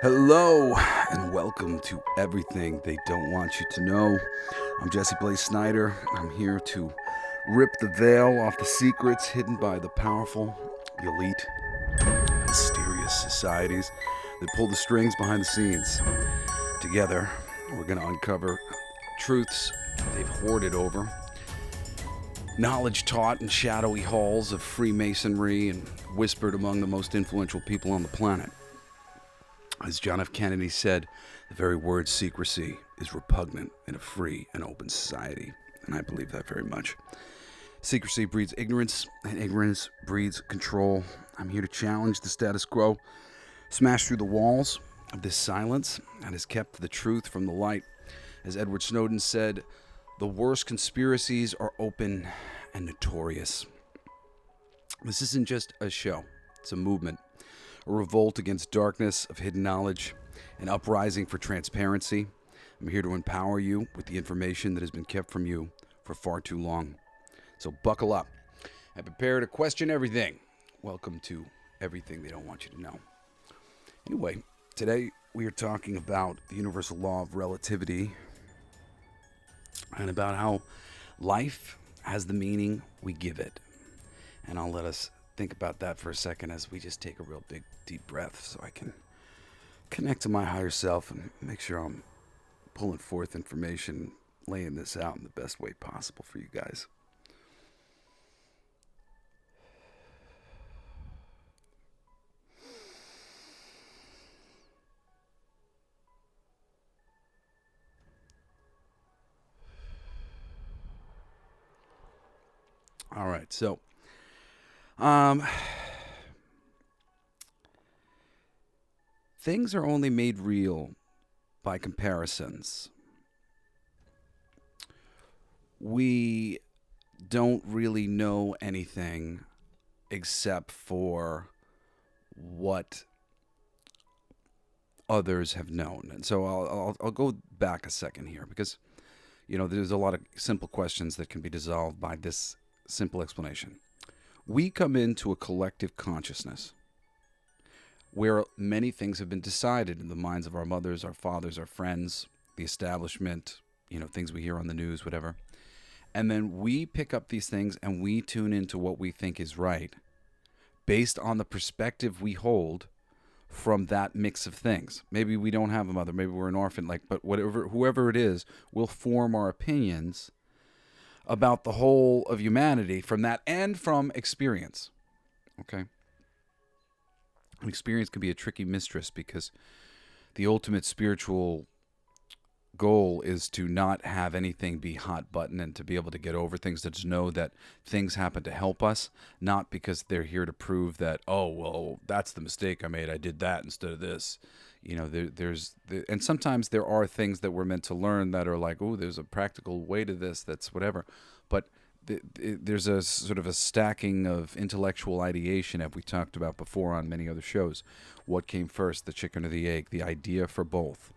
Hello, and welcome to Everything They Don't Want You to Know. I'm Jesse Blaze Snider. I'm here to rip the veil off the secrets hidden by the powerful, the elite, mysterious societies that pull the strings behind the scenes. Together, we're going to uncover truths they've hoarded over, knowledge taught in shadowy halls of Freemasonry and whispered among the most influential people on the planet. As John F. Kennedy said, the very word secrecy is repugnant in a free and open society. And I believe that very much. Secrecy breeds ignorance, and ignorance breeds control. I'm here to challenge the status quo, smash through the walls of this silence that has kept the truth from the light. As Edward Snowden said, the worst conspiracies are open and notorious. This isn't just a show, it's a movement. A revolt against darkness of hidden knowledge, an uprising for transparency. I'm here to empower you with the information that has been kept from you for far too long. So buckle up and prepare to question everything. Welcome to Everything They Don't Want You to Know. Anyway, today we are talking about the Universal Law of Relativity and about how life has the meaning we give it. And I'll let us think about that for a second as we just take a real big deep breath so I can connect to my higher self and make sure I'm pulling forth information, laying this out in the best way possible for you guys. All right, so things are only made real by comparisons. We don't really know anything except for what others have known. And so I'll go back a second here because, there's a lot of simple questions that can be dissolved by this simple explanation. We come into a collective consciousness where many things have been decided in the minds of our mothers, our fathers, our friends, the establishment, things we hear on the news, whatever. And then we pick up these things and we tune into what we think is right based on the perspective we hold from that mix of things. Maybe we don't have a mother, maybe we're an orphan, but whoever it is, will form our opinions about the whole of humanity from that and from experience. Okay? And experience can be a tricky mistress because the ultimate spiritual goal is to not have anything be hot button and to be able to get over things, to know that things happen to help us, not because they're here to prove that, oh, well, that's the mistake I made. I did that instead of this. And sometimes there are things that we're meant to learn that are like, oh, there's a practical way to this, that's whatever. But there's a sort of a stacking of intellectual ideation, as we talked about before on many other shows. What came first, the chicken or the egg? The idea for both.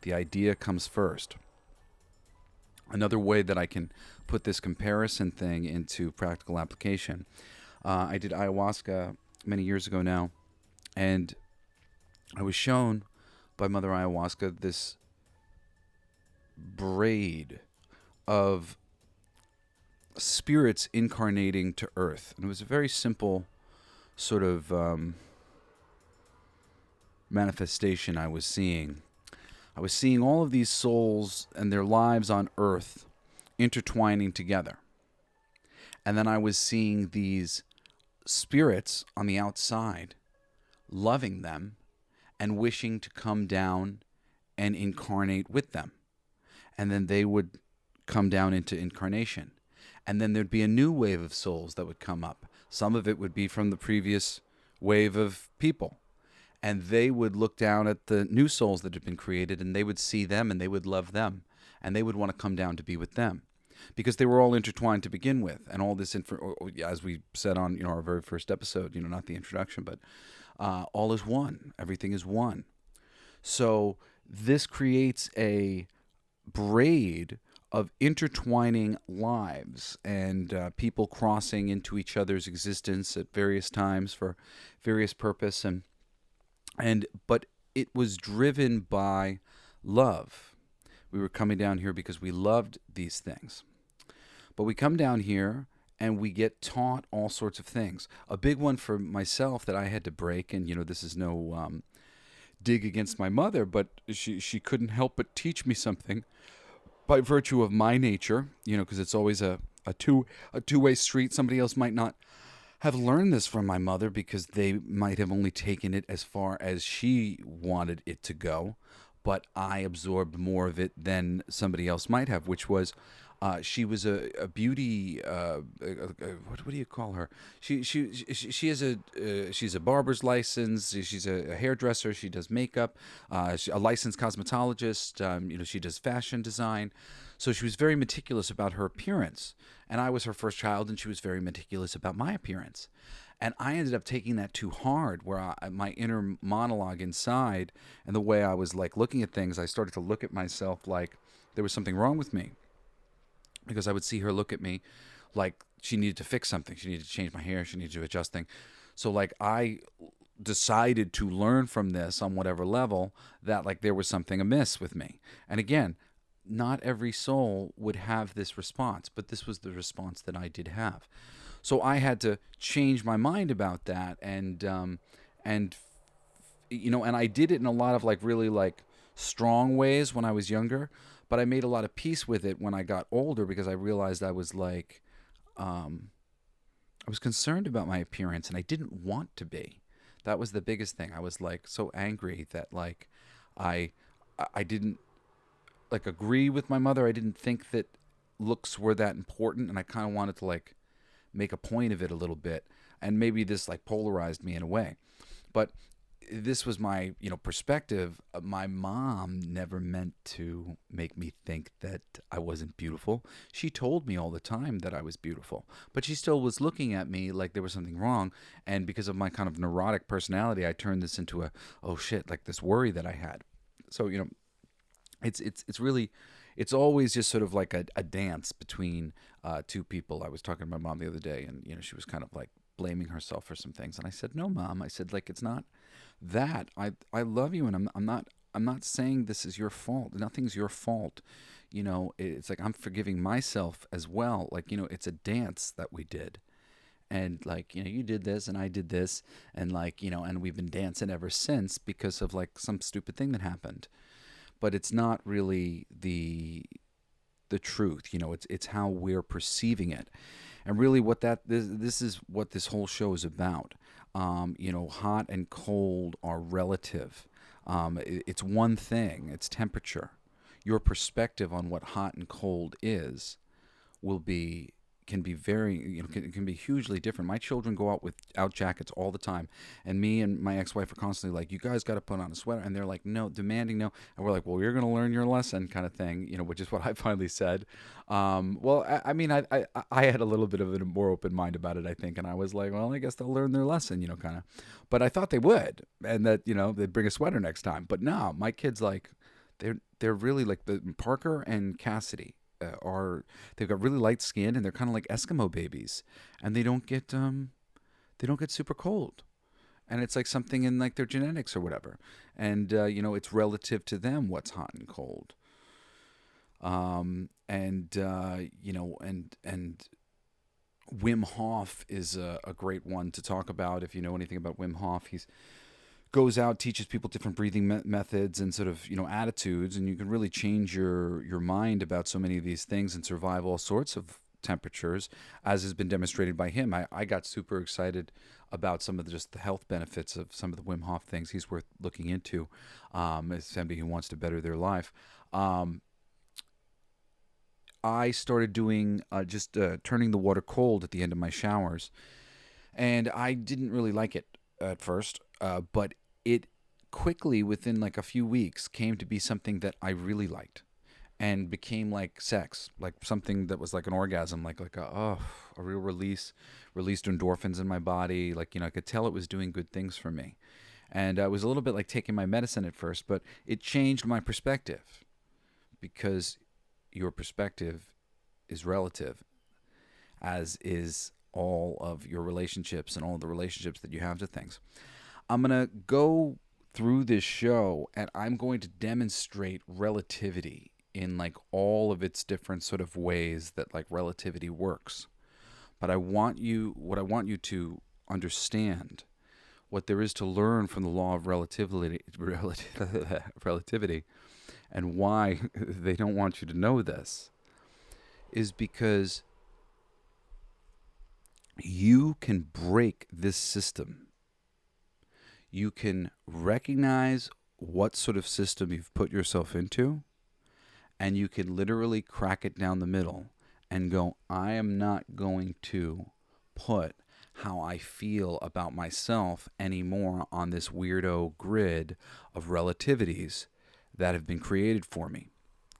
The idea comes first. Another way that I can put this comparison thing into practical application, I did ayahuasca many years ago now, and I was shown by Mother Ayahuasca this braid of spirits incarnating to Earth. And it was a very simple sort of manifestation I was seeing. I was seeing all of these souls and their lives on Earth intertwining together. And then I was seeing these spirits on the outside loving them and wishing to come down and incarnate with them. And then they would come down into incarnation. And then there'd be a new wave of souls that would come up. Some of it would be from the previous wave of people. And they would look down at the new souls that had been created, and they would see them, and they would love them. And they would want to come down to be with them. Because they were all intertwined to begin with. And all this, as we said on our very first episode, not the introduction, but all is one. Everything is one. So this creates a braid of intertwining lives and people crossing into each other's existence at various times for various purpose, but it was driven by love. We were coming down here because we loved these things. But we come down here and we get taught all sorts of things. A big one for myself that I had to break, and this is no dig against my mother, but she couldn't help but teach me something by virtue of my nature, because it's always a two-way street. Somebody else might not have learned this from my mother because they might have only taken it as far as she wanted it to go, but I absorbed more of it than somebody else might have, which was she was a beauty. What do you call her? She has she's a barber's license. She's a hairdresser. She does makeup. A licensed cosmetologist. She does fashion design. So she was very meticulous about her appearance, and I was her first child, and she was very meticulous about my appearance. And I ended up taking that too hard, where my inner monologue inside and the way I was like looking at things, I started to look at myself like there was something wrong with me, because I would see her look at me like she needed to fix something. She needed to change my hair. She needed to adjust things. So like I decided to learn from this on whatever level that like there was something amiss with me. And again, not every soul would have this response, but this was the response that I did have. So I had to change my mind about that, and and I did it in a lot of like really like strong ways when I was younger, but I made a lot of peace with it when I got older, because I realized I was like, I was concerned about my appearance and I didn't want to be. That was the biggest thing. I was like so angry that like I I didn't like agree with my mother. I didn't think that looks were that important, and I kind of wanted to like make a point of it a little bit, and maybe this like polarized me in a way. But this was my perspective. My mom never meant to make me think that I wasn't beautiful. She told me all the time that I was beautiful, but she still was looking at me like there was something wrong. And because of my kind of neurotic personality, I turned this into a oh shit, like this worry that I had. So it's really it's always just sort of like a dance between two people. I was talking to my mom the other day, and she was kind of like blaming herself for some things, and I said, no mom, I said, like, it's not that. I love you, and I'm not saying this is your fault. Nothing's your fault. It's like I'm forgiving myself as well. Like, it's a dance that we did. And like, you did this and I did this, and like, and we've been dancing ever since because of like some stupid thing that happened. But it's not really the truth. It's how we're perceiving it. And really what this is what this whole show is about. Hot and cold are relative. It's one thing. It's temperature. Your perspective on what hot and cold is will be can be very can be hugely different. My children go out without jackets all the time, and me and my ex-wife are constantly like, you guys got to put on a sweater, and they're like, no, demanding no. And we're like, well, you're going to learn your lesson, kind of thing, which is what I finally said. Well, I mean, I had a little bit of a more open mind about it, I think, and I was like, well, I guess they'll learn their lesson, kind of. But I thought they would, and that they'd bring a sweater next time. But no, my kids, like, they're really like the Parker and Cassidy are they've got really light skin, and they're kind of like Eskimo babies, and they don't get super cold, and it's like something in like their genetics or whatever, and it's relative to them what's hot and cold. And Wim Hof is a great one to talk about. If you know anything about Wim Hof, he's goes out, teaches people different breathing methods and sort of attitudes, and you can really change your mind about so many of these things and survive all sorts of temperatures, as has been demonstrated by him. I got super excited about some of just the health benefits of some of the Wim Hof things. He's worth looking into as somebody who wants to better their life. I started doing just turning the water cold at the end of my showers, and I didn't really like it at first, but it quickly, within like a few weeks, came to be something that I really liked, and became like sex, like something that was like an orgasm, like a real released endorphins in my body. Like I could tell it was doing good things for me, and it was a little bit like taking my medicine at first, but it changed my perspective, because your perspective is relative, as is all of your relationships and all the relationships that you have to things. I'm going to go through this show, and I'm going to demonstrate relativity in like all of its different sort of ways that like relativity works. But what I want you to understand, what there is to learn from the law of relativity, and why they don't want you to know this, is because you can break this system. You can recognize what sort of system you've put yourself into, and you can literally crack it down the middle and go, I am not going to put how I feel about myself anymore on this weirdo grid of relativities that have been created for me.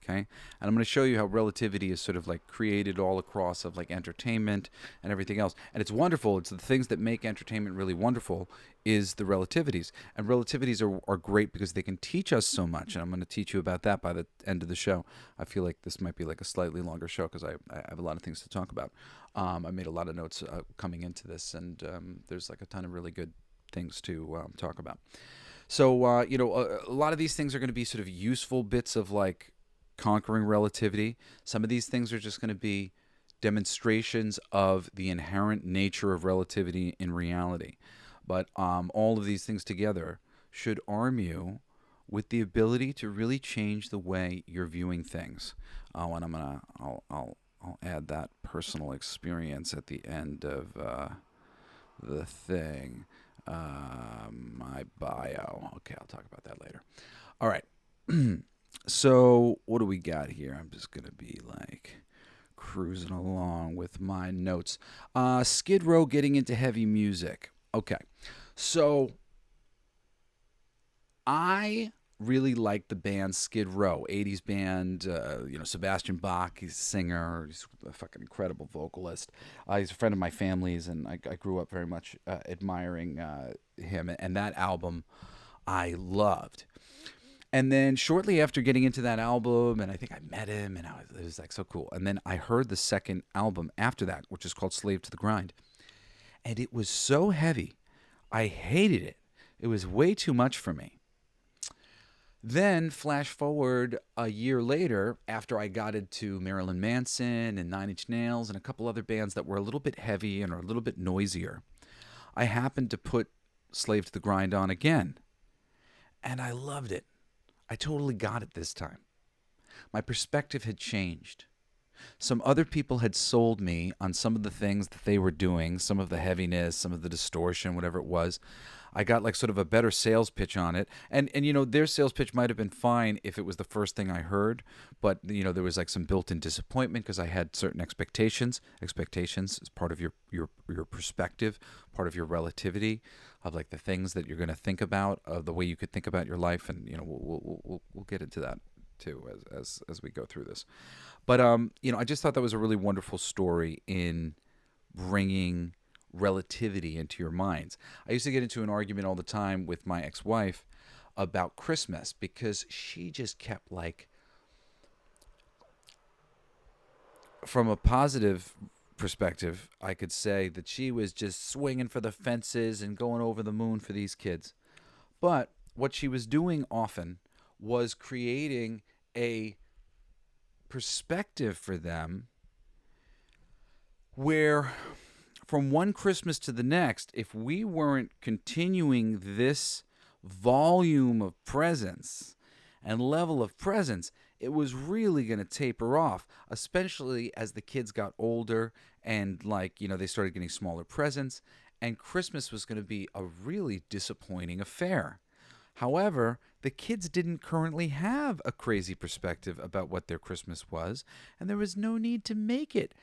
Okay, and I'm going to show you how relativity is sort of like created all across of like entertainment and everything else. And it's wonderful. It's the things that make entertainment really wonderful is the relativities. And relativities are great because they can teach us so much. And I'm going to teach you about that by the end of the show. I feel like this might be like a slightly longer show because I have a lot of things to talk about. I made a lot of notes coming into this, and there's like a ton of really good things to talk about. So, a lot of these things are going to be sort of useful bits of like conquering relativity. Some of these things are just going to be demonstrations of the inherent nature of relativity in reality. But all of these things together should arm you with the ability to really change the way you're viewing things. And I'll add that personal experience at the end of the thing. My bio. Okay, I'll talk about that later. All right. So what do we got here? I'm just going to be like cruising along with my notes. Skid Row getting into heavy music. Okay. So I really like the band Skid Row, 80s band. Sebastian Bach, he's a singer. He's a fucking incredible vocalist. He's a friend of my family's, and I grew up very much admiring him. And that album I loved. And then shortly after getting into that album, and I think I met him, and it was like so cool. And then I heard the second album after that, which is called Slave to the Grind. And it was so heavy. I hated it. It was way too much for me. Then flash forward a year later, after I got into Marilyn Manson and Nine Inch Nails and a couple other bands that were a little bit heavy and are a little bit noisier, I happened to put Slave to the Grind on again. And I loved it. I totally got it this time. My perspective had changed. Some other people had sold me on some of the things that they were doing, some of the heaviness, some of the distortion, whatever it was. I got like sort of a better sales pitch on it. And their sales pitch might have been fine if it was the first thing I heard, but there was like some built-in disappointment because I had certain expectations. Expectations is part of your perspective, part of your relativity of like the things that you're going to think about, of the way you could think about your life, and we'll get into that too as we go through this. But I just thought that was a really wonderful story in bringing relativity into your minds. I used to get into an argument all the time with my ex-wife about Christmas because she just kept like, from a positive perspective, I could say that she was just swinging for the fences and going over the moon for these kids. But what she was doing often was creating a perspective for them where from one Christmas to the next, if we weren't continuing this volume of presence and level of presence, it was really going to taper off, especially as the kids got older and they started getting smaller presents, and Christmas was going to be a really disappointing affair. However, the kids didn't currently have a crazy perspective about what their Christmas was, and there was no need to make it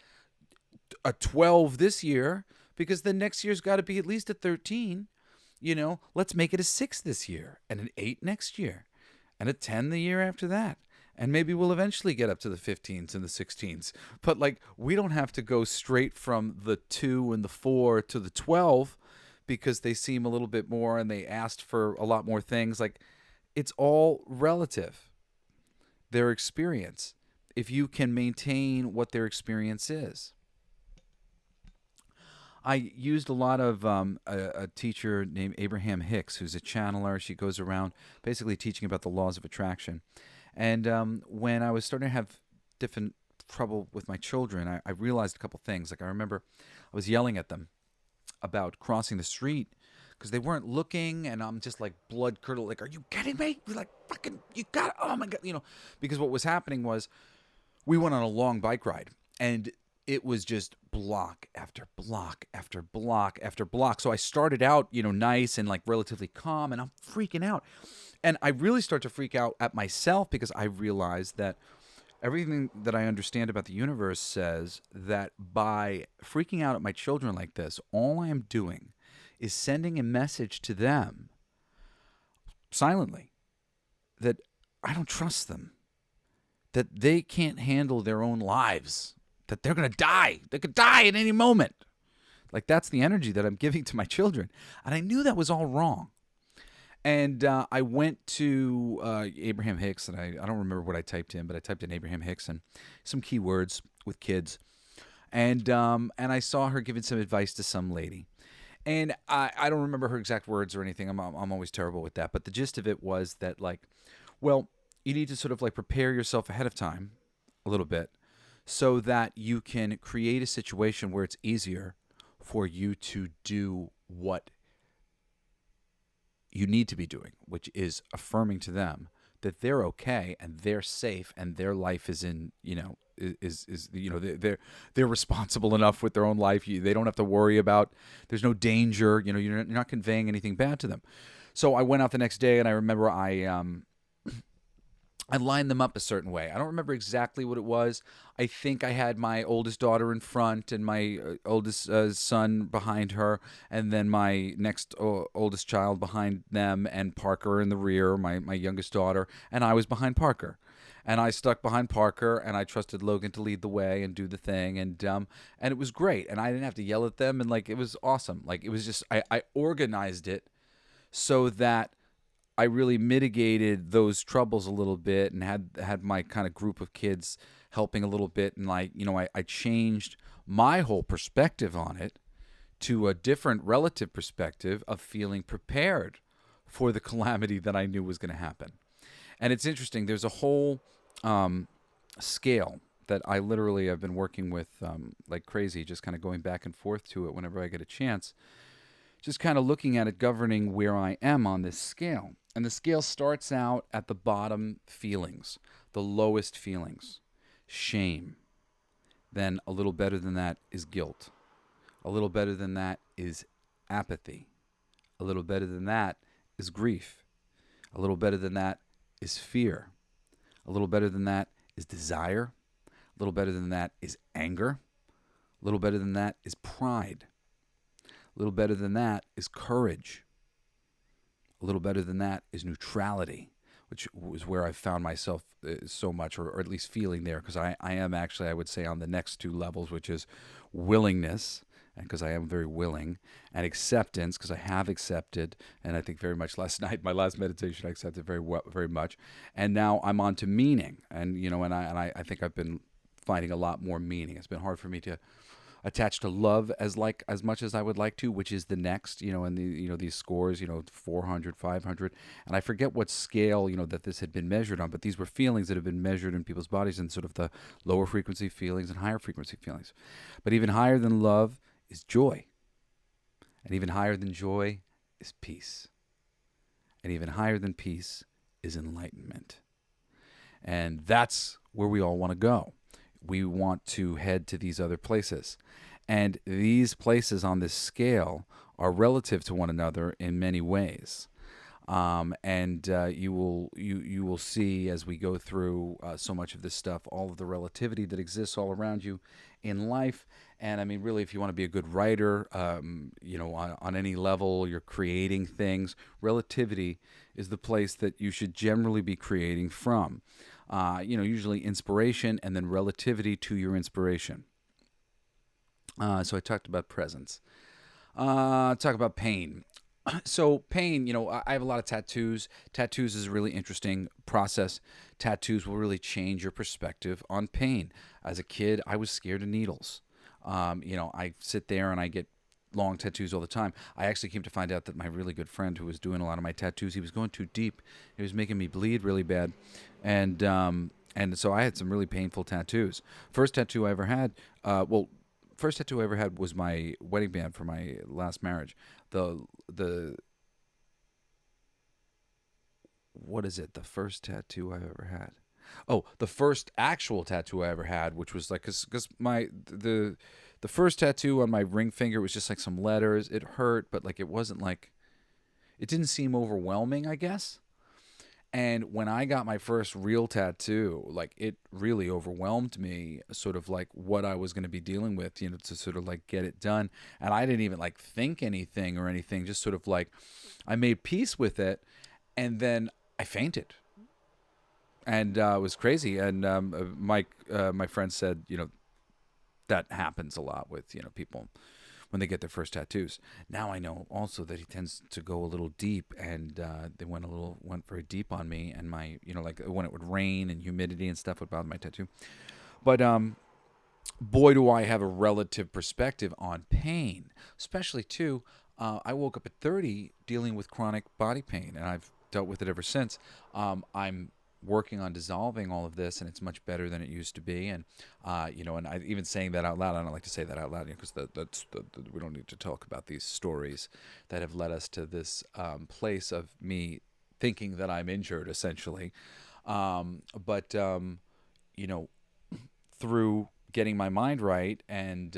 a 12 this year because the next year's got to be at least a 13. Let's make it a 6 this year and an 8 next year and a 10 the year after that. And maybe we'll eventually get up to the 15s and the 16s. But we don't have to go straight from the 2 and the 4 to the 12 because they seem a little bit more and they asked for a lot more things. It's all relative, their experience, if you can maintain what their experience is. I used a lot of a teacher named Abraham Hicks, who's a channeler. She goes around basically teaching about the laws of attraction. And when I was starting to have different trouble with my children, I realized a couple things. Like I remember I was yelling at them about crossing the street because they weren't looking, and I'm just like blood curdle. Like, are you kidding me? You're like, fucking, you got it. Oh my god, because what was happening was we went on a long bike ride, and it was just block after block after block after block. So I started out, nice and like relatively calm, and I'm freaking out. And I really start to freak out at myself because I realize that everything that I understand about the universe says that by freaking out at my children like this, all I am doing is sending a message to them silently that I don't trust them, that they can't handle their own lives, that they're going to die. They could die at any moment. Like, that's the energy that I'm giving to my children. And I knew that was all wrong. And I went to Abraham Hicks, and I don't remember what I typed in, but I typed in Abraham Hicks and some keywords with kids. And I saw her giving some advice to some lady. And I don't remember her exact words or anything. I'm always terrible with that. But the gist of it was that, like, well, you need to sort of like prepare yourself ahead of time a little bit so that you can create a situation where it's easier for you to do what you need to be doing, which is affirming to them that they're okay and they're safe and their life is in, they're responsible enough with their own life. They don't have to worry about, there's no danger, you're not conveying anything bad to them. So I went out the next day, and I remember I lined them up a certain way. I don't remember exactly what it was. I think I had my oldest daughter in front and my oldest son behind her, and then my next oldest child behind them, and Parker in the rear, my youngest daughter, and I was behind Parker. And I stuck behind Parker, and I trusted Logan to lead the way and do the thing, and it was great. And I didn't have to yell at them, and like it was awesome. Like it was just I organized it so that I really mitigated those troubles a little bit, and had my kind of group of kids helping a little bit, and I changed my whole perspective on it to a different relative perspective of feeling prepared for the calamity that I knew was going to happen. And it's interesting. There's a whole scale that I literally have been working with like crazy, just kind of going back and forth to it whenever I get a chance. Just kind of looking at it, governing where I am on this scale. And the scale starts out at the bottom feelings, the lowest feelings, shame. Then a little better than that is guilt. A little better than that is apathy. A little better than that is grief. A little better than that is fear. A little better than that is desire. A little better than that is anger. A little better than that is pride. A little better than that is courage. A little better than that is neutrality, which was where I found myself so much, or at least feeling there, because I am actually, I would say, on the next two levels, which is willingness, and because I am very willing, and acceptance, because I have accepted, and I think very much last night, my last meditation, I accepted very well, very much, and now I'm on to meaning, and I think I've been finding a lot more meaning. It's been hard for me to attached to love as much as I would like to, which is the next, and these scores, 400, 500, and I forget what scale, that this had been measured on, but these were feelings that have been measured in people's bodies in sort of the lower frequency feelings and higher frequency feelings. But even higher than love is joy. And even higher than joy is peace. And even higher than peace is enlightenment. And that's where we all want to go. We want to head to these other places. And these places on this scale are relative to one another in many ways. You will see as we go through so much of this stuff, all of the relativity that exists all around you in life. And I mean, really, if you want to be a good writer, on any level, you're creating things, relativity is the place that you should generally be creating from. Usually inspiration and then relativity to your inspiration. So I talked about presence. Talk about pain. So pain, I have a lot of tattoos. Tattoos is a really interesting process. Tattoos will really change your perspective on pain. As a kid, I was scared of needles. I sit there and I get long tattoos all the time. I actually came to find out that my really good friend who was doing a lot of my tattoos, he was going too deep. He was making me bleed really bad, and so I had some really painful tattoos. First tattoo I ever had, first tattoo I ever had was my wedding band for my last marriage. The what is it? The first tattoo I ever had. Oh, the first actual tattoo I ever had, which was like, cause my the first tattoo on my ring finger was just like some letters. It hurt, but like it wasn't like, it didn't seem overwhelming, I guess. And when I got my first real tattoo, like it really overwhelmed me, sort of like what I was going to be dealing with, to sort of like get it done. And I didn't even like think anything or anything, just sort of like I made peace with it. And then I fainted. And it was crazy. And Mike, my friend said, that happens a lot with, people when they get their first tattoos. Now I know also that he tends to go a little deep, and they went very deep on me, and my, like when it would rain and humidity and stuff would bother my tattoo. But boy, do I have a relative perspective on pain, especially too. I woke up at 30 dealing with chronic body pain, and I've dealt with it ever since. I'm working on dissolving all of this, and it's much better than it used to be. And and I even saying that out loud, I don't like to say that out loud, because we don't need to talk about these stories that have led us to this place of me thinking that I'm injured, essentially. But through getting my mind right and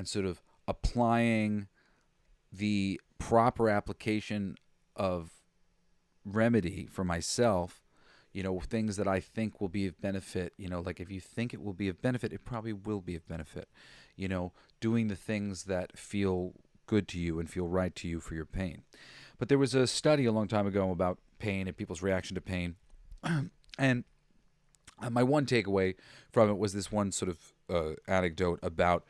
sort of applying the proper application of remedy for myself, things that I think will be of benefit, like if you think it will be of benefit, it probably will be of benefit, doing the things that feel good to you and feel right to you for your pain. But there was a study a long time ago about pain and people's reaction to pain. And my one takeaway from it was this one sort of anecdote about,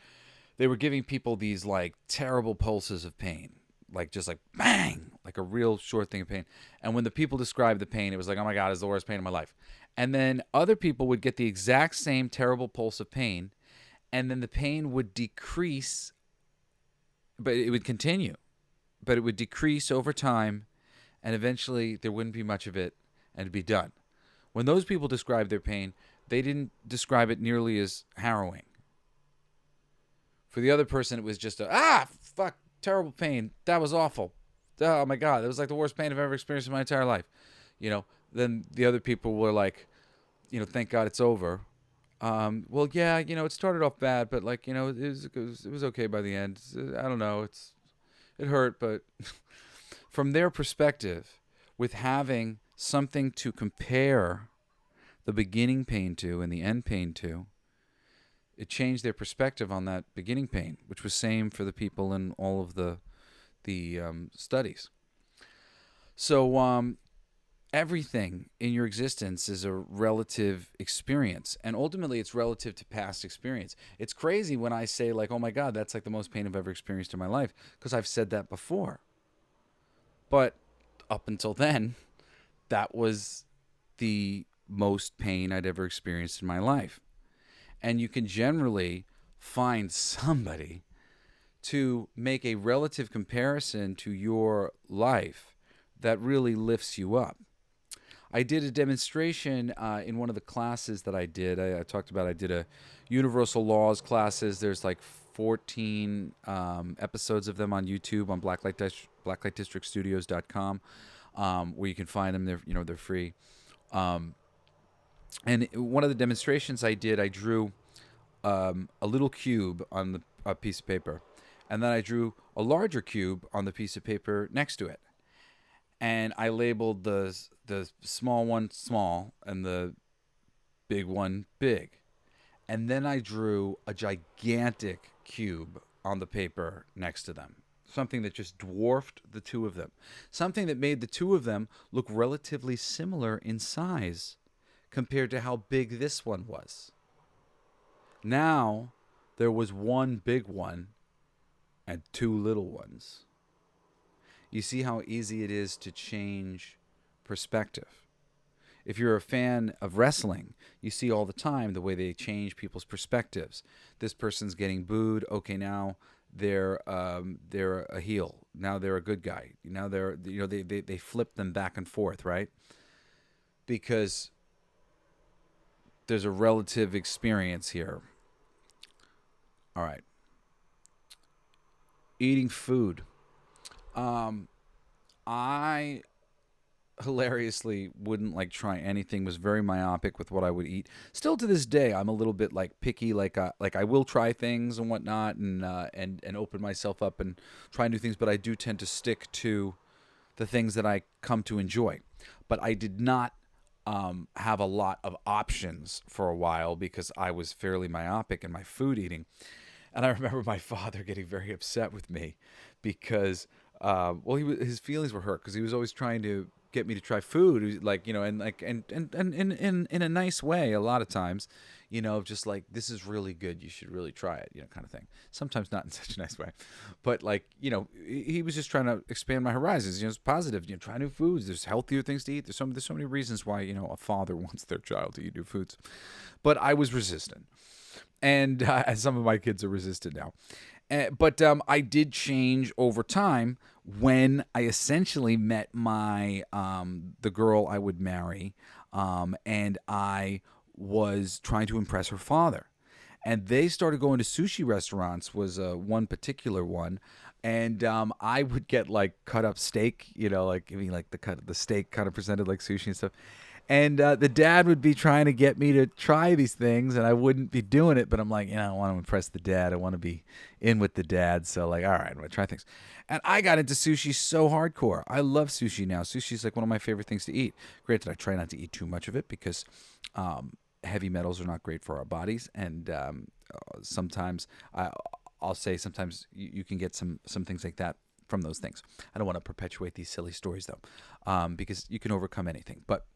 they were giving people these like terrible pulses of pain, like just like bang, like a real short thing of pain. And when the people described the pain, it was like, oh my God, it's the worst pain of my life. And then other people would get the exact same terrible pulse of pain, and then the pain would decrease, but it would continue, but it would decrease over time, and eventually there wouldn't be much of it, and it'd be done. When those people described their pain, they didn't describe it nearly as harrowing. For the other person, it was just fuck, terrible pain. That was awful. Oh my God, that was like the worst pain I've ever experienced in my entire life. Then the other people were like, thank God it's over. Well, yeah, it started off bad, but like, it was okay by the end. I don't know. It hurt, but from their perspective, with having something to compare the beginning pain to and the end pain to, it changed their perspective on that beginning pain, which was same for the people in all of the studies. So everything in your existence is a relative experience, and ultimately it's relative to past experience. It's crazy when I say like, oh my God, that's like the most pain I've ever experienced in my life, because I've said that before. But up until then, that was the most pain I'd ever experienced in my life. And you can generally find somebody to make a relative comparison to your life that really lifts you up. I did a demonstration in one of the classes that I did. I talked about, I did a Universal Laws classes. There's like 14 episodes of them on YouTube on blacklightdistrictstudios.com, where you can find them. They're free. And one of the demonstrations I did, I drew a little cube on a piece of paper, and then I drew a larger cube on the piece of paper next to it. And I labeled the small one small and the big one big. And then I drew a gigantic cube on the paper next to them. Something that just dwarfed the two of them. Something that made the two of them look relatively similar in size compared to how big this one was. Now, there was one big one and two little ones. You see how easy it is to change perspective. If you're a fan of wrestling, you see all the time the way they change people's perspectives. This person's getting booed. Okay, now they're a heel. Now they're a good guy. Now they flip them back and forth, right? Because there's a relative experience here. All right, eating food. Um, I hilariously wouldn't like try anything. Was very myopic with what I would eat. Still to this day, I'm a little bit like picky. Like I will try things and whatnot, and open myself up and try new things. But I do tend to stick to the things that I come to enjoy. But I did not have a lot of options for a while because I was fairly myopic in my food eating. And I remember my father getting very upset with me because, well, his feelings were hurt because he was always trying to get me to try food, like, and like and in a nice way. A lot of times, just like, this is really good, you should really try it, kind of thing. Sometimes not in such a nice way, but like, he was just trying to expand my horizons. It's positive. Try new foods. There's healthier things to eat. There's so many reasons why a father wants their child to eat new foods, but I was resistant. And some of my kids are resistant now. But I did change over time when I essentially met my the girl I would marry, and I was trying to impress her father. And they started going to sushi restaurants, was one particular one. And I would get like cut up steak, like give me like the steak kind of presented like sushi and stuff. And the dad would be trying to get me to try these things, and I wouldn't be doing it. But I'm like, I want to impress the dad. I want to be in with the dad. So like, all right, I'm going to try things. And I got into sushi so hardcore. I love sushi now. Sushi is like one of my favorite things to eat. Granted, I try not to eat too much of it because heavy metals are not great for our bodies. And sometimes I'll say sometimes you can get some things like that from those things. I don't want to perpetuate these silly stories, though, because you can overcome anything. But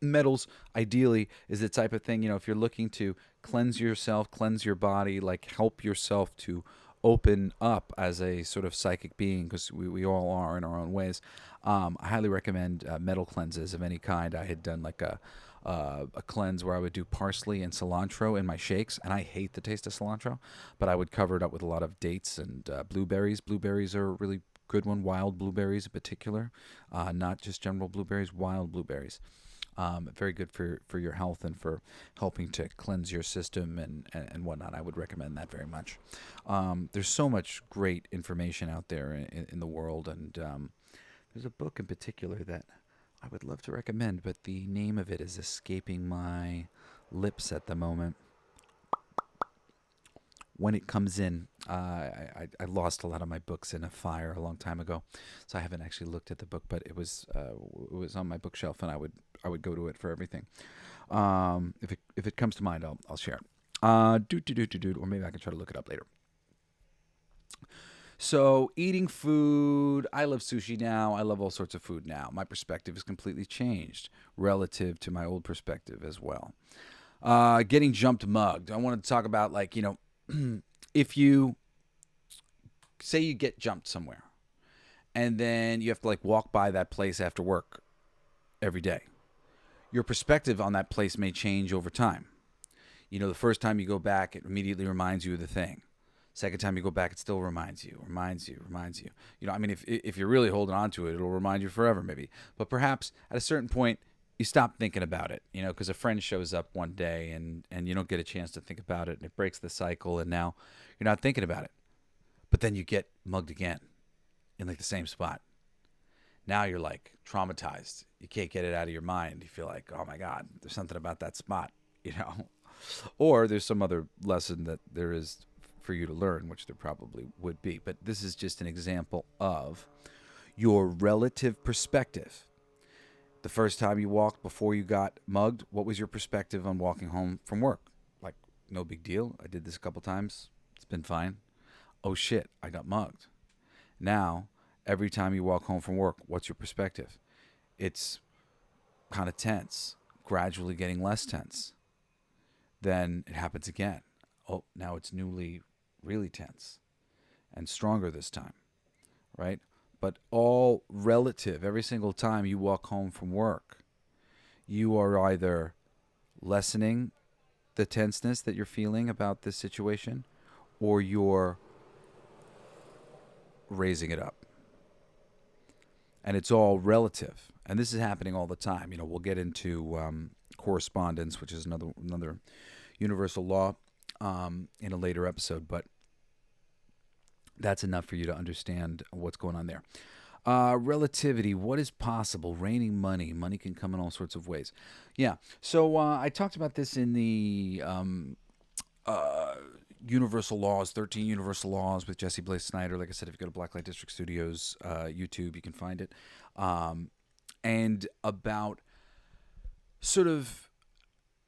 metals ideally is the type of thing, if you're looking to cleanse yourself, cleanse your body, like help yourself to open up as a sort of psychic being, because we all are in our own ways. I highly recommend metal cleanses of any kind. I had done like a cleanse where I would do parsley and cilantro in my shakes, and I hate the taste of cilantro, but I would cover it up with a lot of dates and blueberries. Blueberries are a really good one, wild blueberries in particular, not just general blueberries, wild blueberries. Very good for your health and for helping to cleanse your system and whatnot. I would recommend that very much. There's so much great information out there in the world, and there's a book in particular that I would love to recommend, but the name of it is escaping my lips at the moment. When it comes in, I lost a lot of my books in a fire a long time ago, so I haven't actually looked at the book. But it was on my bookshelf, and I would go to it for everything. If it comes to mind, I'll share it. Or maybe I can try to look it up later. So eating food, I love sushi now. I love all sorts of food now. My perspective has completely changed relative to my old perspective as well. Getting jumped mugged. I wanted to talk about, like, if you say you get jumped somewhere and then you have to like walk by that place after work every day, your perspective on that place may change over time. The first time you go back, it immediately reminds you of the thing. Second time you go back, it still reminds you. I mean, if you're really holding on to it, it'll remind you forever maybe. But perhaps at a certain point, you stop thinking about it, because a friend shows up one day and you don't get a chance to think about it, and it breaks the cycle, and now you're not thinking about it. But then you get mugged again in like the same spot. Now you're like traumatized. You can't get it out of your mind. You feel like, oh my God, there's something about that spot, Or there's some other lesson that there is for you to learn, which there probably would be. But this is just an example of your relative perspective. The first time you walked before you got mugged, what was your perspective on walking home from work? Like, no big deal. I did this a couple times. It's been fine. Oh shit, I got mugged. Now, every time you walk home from work, what's your perspective? It's kind of tense, gradually getting less tense. Then it happens again. Oh, now it's newly really tense and stronger this time, right? But all relative. Every single time you walk home from work, you are either lessening the tenseness that you're feeling about this situation, or you're raising it up. And it's all relative. And this is happening all the time. We'll get into correspondence, which is another universal law in a later episode. But that's enough for you to understand what's going on there. Relativity, what is possible? Raining money. Money can come in all sorts of ways. Yeah. So I talked about this in the Universal Laws, 13 Universal Laws with Jesse Blaze Snider. Like I said, if you go to Blacklight District Studios YouTube, you can find it. And about sort of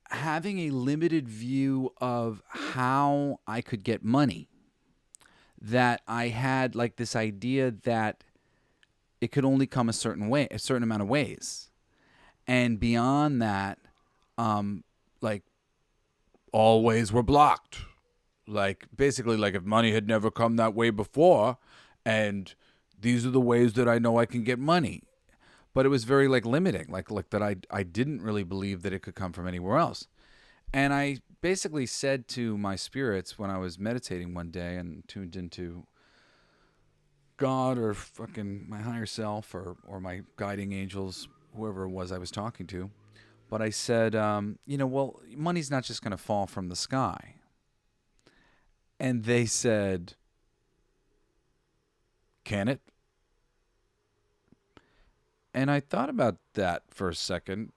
having a limited view of how I could get money. That I had like this idea that it could only come a certain amount of ways. And beyond that, like all ways were blocked. Like basically like if money had never come that way before, and these are the ways that I know I can get money. But it was very like limiting, like that I didn't really believe that it could come from anywhere else. And I basically said to my spirits when I was meditating one day and tuned into God or fucking my higher self or my guiding angels, whoever it was I was talking to. But I said, well, money's not just going to fall from the sky. And they said, can it? And I thought about that for a second.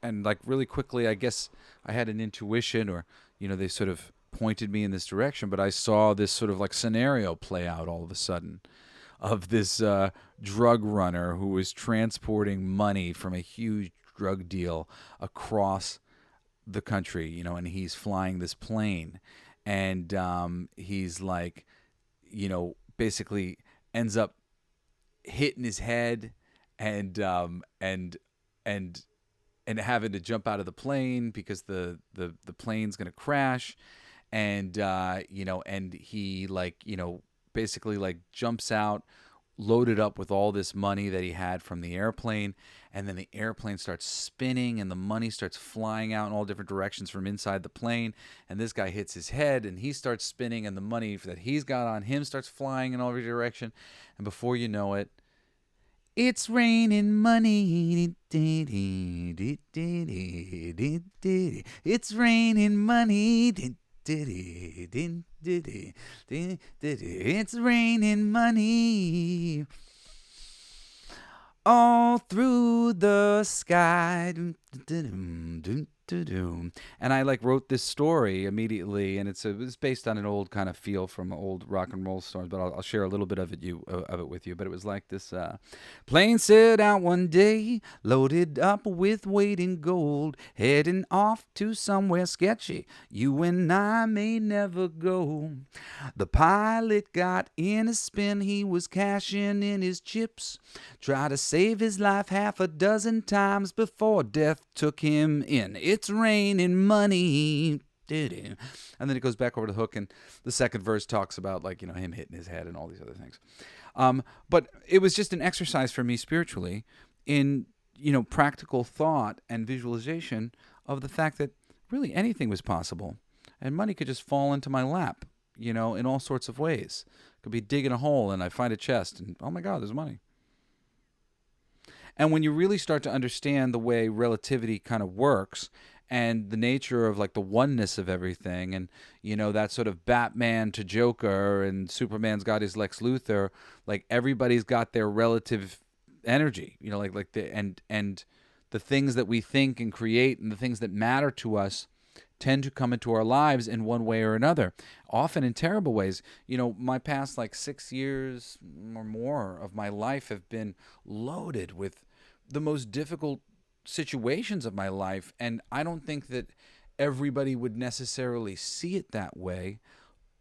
And like really quickly, I guess I had an intuition or, they sort of pointed me in this direction. But I saw this sort of like scenario play out all of a sudden of this drug runner who was transporting money from a huge drug deal across the country, and he's flying this plane. And he's like, basically ends up hitting his head and having to jump out of the plane because the plane's going to crash. And, and he basically like jumps out, loaded up with all this money that he had from the airplane. And then the airplane starts spinning and the money starts flying out in all different directions from inside the plane. And this guy hits his head and he starts spinning and the money that he's got on him starts flying in all every direction. And before you know it, it's raining money. It's raining money. It's raining money all through the sky. And I like wrote this story immediately, and it's based on an old kind of feel from old rock and roll songs, but I'll share a little bit of it with you. But it was like this: plane set out one day, loaded up with weight in gold, heading off to somewhere sketchy. You and I may never go. The pilot got in a spin, he was cashing in his chips, tried to save his life half a dozen times before death took him in. It's raining money. And then it goes back over to the hook, and the second verse talks about him hitting his head and all these other things. But it was just an exercise for me spiritually in practical thought and visualization of the fact that really anything was possible, and money could just fall into my lap, in all sorts of ways. Could be digging a hole and I find a chest, and oh my God, there's money. And when you really start to understand the way relativity kind of works and the nature of like the oneness of everything, and that sort of Batman to Joker and Superman's got his Lex Luthor, like everybody's got their relative energy, and the things that we think and create and the things that matter to us tend to come into our lives in one way or another, often in terrible ways. My past 6 years or more of my life have been loaded with the most difficult situations of my life. And I don't think that everybody would necessarily see it that way,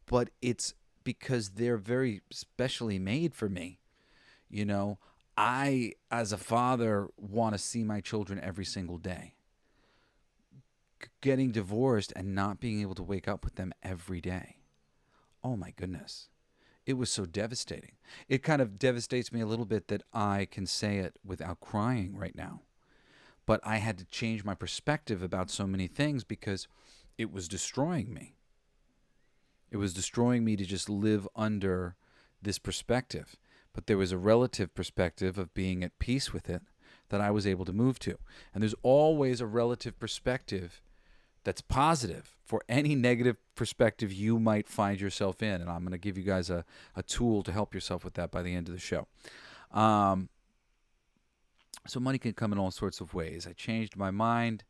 but it's because they're very specially made for me. I, as a father, want to see my children every single day. Getting divorced and not being able to wake up with them every day. Oh my goodness. It was so devastating. It kind of devastates me a little bit that I can say it without crying right now. But I had to change my perspective about so many things because it was destroying me. It was destroying me to just live under this perspective. but there was a relative perspective of being at peace with it that I was able to move to. And there's always a relative perspective that's positive for any negative perspective you might find yourself in. And I'm going to give you guys a tool to help yourself with that by the end of the show. So money can come in all sorts of ways. I changed my mind.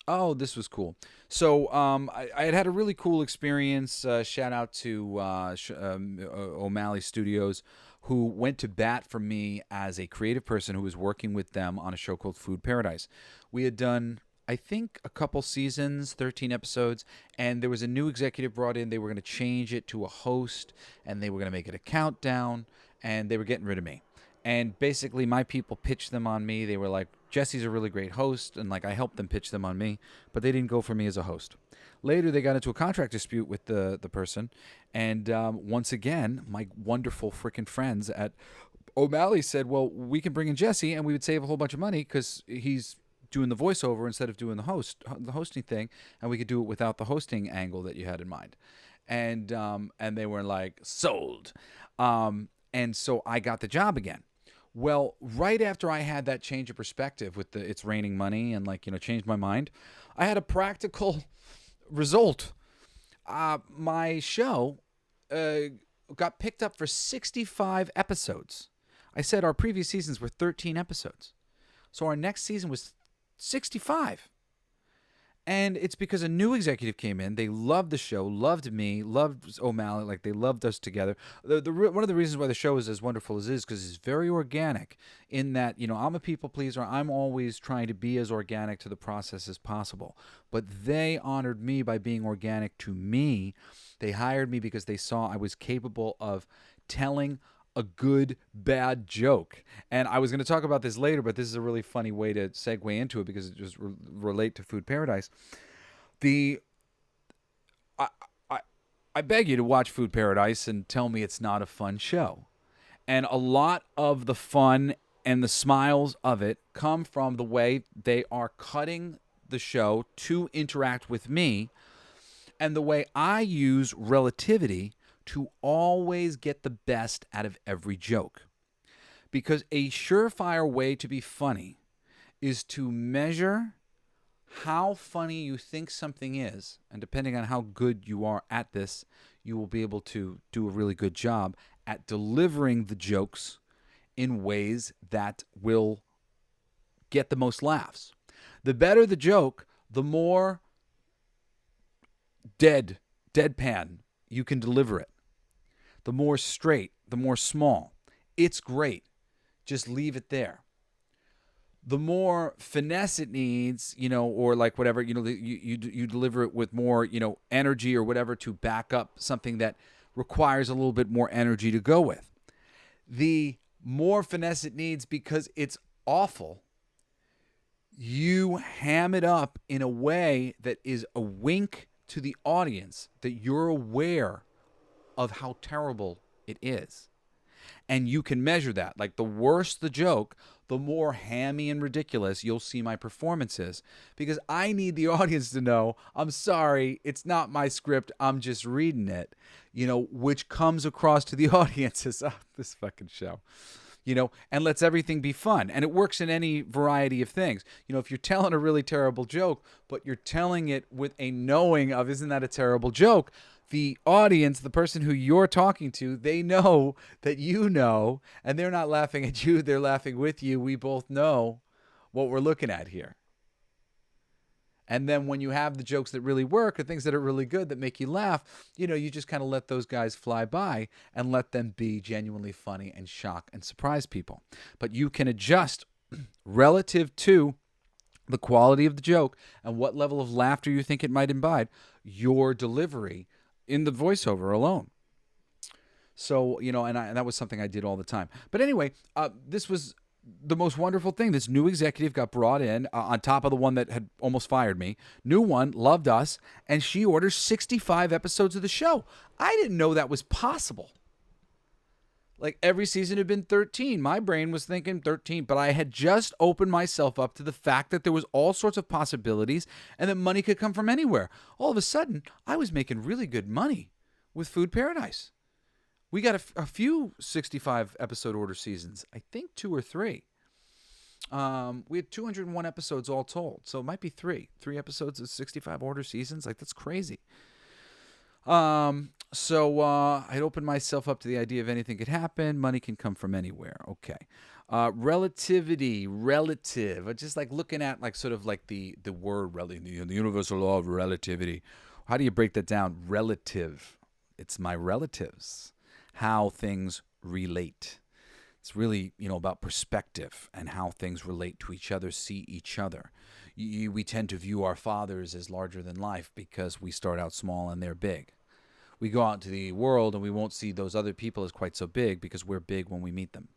Oh, this was cool. So I had a really cool experience. Shout out to O'Malley Studios, who went to bat for me as a creative person who was working with them on a show called Food Paradise. We had done, I think, a couple seasons, 13 episodes, and there was a new executive brought in. They were going to change it to a host, and they were going to make it a countdown, and they were getting rid of me. And basically, my people pitched them on me. They were like, Jesse's a really great host, and like I helped them pitch them on me, but they didn't go for me as a host. Later, they got into a contract dispute with the person, and once again, my wonderful freaking friends at O'Malley said, well, we can bring in Jesse, and we would save a whole bunch of money because he's doing the voiceover instead of doing the hosting thing, and we could do it without the hosting angle that you had in mind. And they were like, sold. And so I got the job again. Well, right after I had that change of perspective with the it's raining money and changed my mind, I had a practical result. My show got picked up for 65 episodes. I said our previous seasons were 13 episodes. So our next season was 65. And it's because a new executive came in. They loved the show, loved me, loved O'Malley, like they loved us together. One of the reasons why the show is as wonderful as it is because it's very organic in that, I'm a people pleaser. I'm always trying to be as organic to the process as possible. But they honored me by being organic to me. They hired me because they saw I was capable of telling a good, bad joke. And I was going to talk about this later, but this is a really funny way to segue into it because it just relate to Food Paradise. I beg you to watch Food Paradise and tell me it's not a fun show. And a lot of the fun and the smiles of it come from the way they are cutting the show to interact with me and the way I use relativity to always get the best out of every joke. Because a surefire way to be funny is to measure how funny you think something is, and depending on how good you are at this, you will be able to do a really good job at delivering the jokes in ways that will get the most laughs. The better the joke, the more deadpan you can deliver it. The more straight, the more small. It's great. Just leave it there. The more finesse it needs, or like whatever, you deliver it with more, energy or whatever to back up something that requires a little bit more energy to go with. The more finesse it needs because it's awful, you ham it up in a way that is a wink to the audience that you're aware of how terrible it is. And you can measure that. Like the worse the joke, the more hammy and ridiculous you'll see my performances. Because I need the audience to know, I'm sorry, it's not my script, I'm just reading it. Which comes across to the audience as, this fucking show. And lets everything be fun. And it works in any variety of things. If you're telling a really terrible joke, but you're telling it with a knowing of, isn't that a terrible joke? The audience, the person who you're talking to, they know that you know, and they're not laughing at you, they're laughing with you. We both know what we're looking at here. And then when you have the jokes that really work or things that are really good that make you laugh, you just kind of let those guys fly by and let them be genuinely funny and shock and surprise people. But you can adjust relative to the quality of the joke and what level of laughter you think it might imbibe your delivery in the voiceover alone. So, and that was something I did all the time. But anyway, this was the most wonderful thing. This new executive got brought in on top of the one that had almost fired me. New one, loved us, and she orders 65 episodes of the show. I didn't know that was possible. Like every season had been 13. My brain was thinking 13, but I had just opened myself up to the fact that there was all sorts of possibilities and that money could come from anywhere. All of a sudden, I was making really good money with Food Paradise. We got a few 65 episode order seasons. I think 2 or 3. We had 201 episodes all told, so it might be 3 episodes of 65 order seasons. Like, that's crazy. So I'd opened myself up to the idea of anything could happen. Money can come from anywhere. Okay. Relativity, relative. Just like looking at like sort of like the word the universal law of relativity. How do you break that down? Relative. It's my relatives. How things relate. It's really, about perspective and how things relate to each other, see each other. We tend to view our fathers as larger than life because we start out small and they're big. We go out into the world and we won't see those other people as quite so big because we're big when we meet them.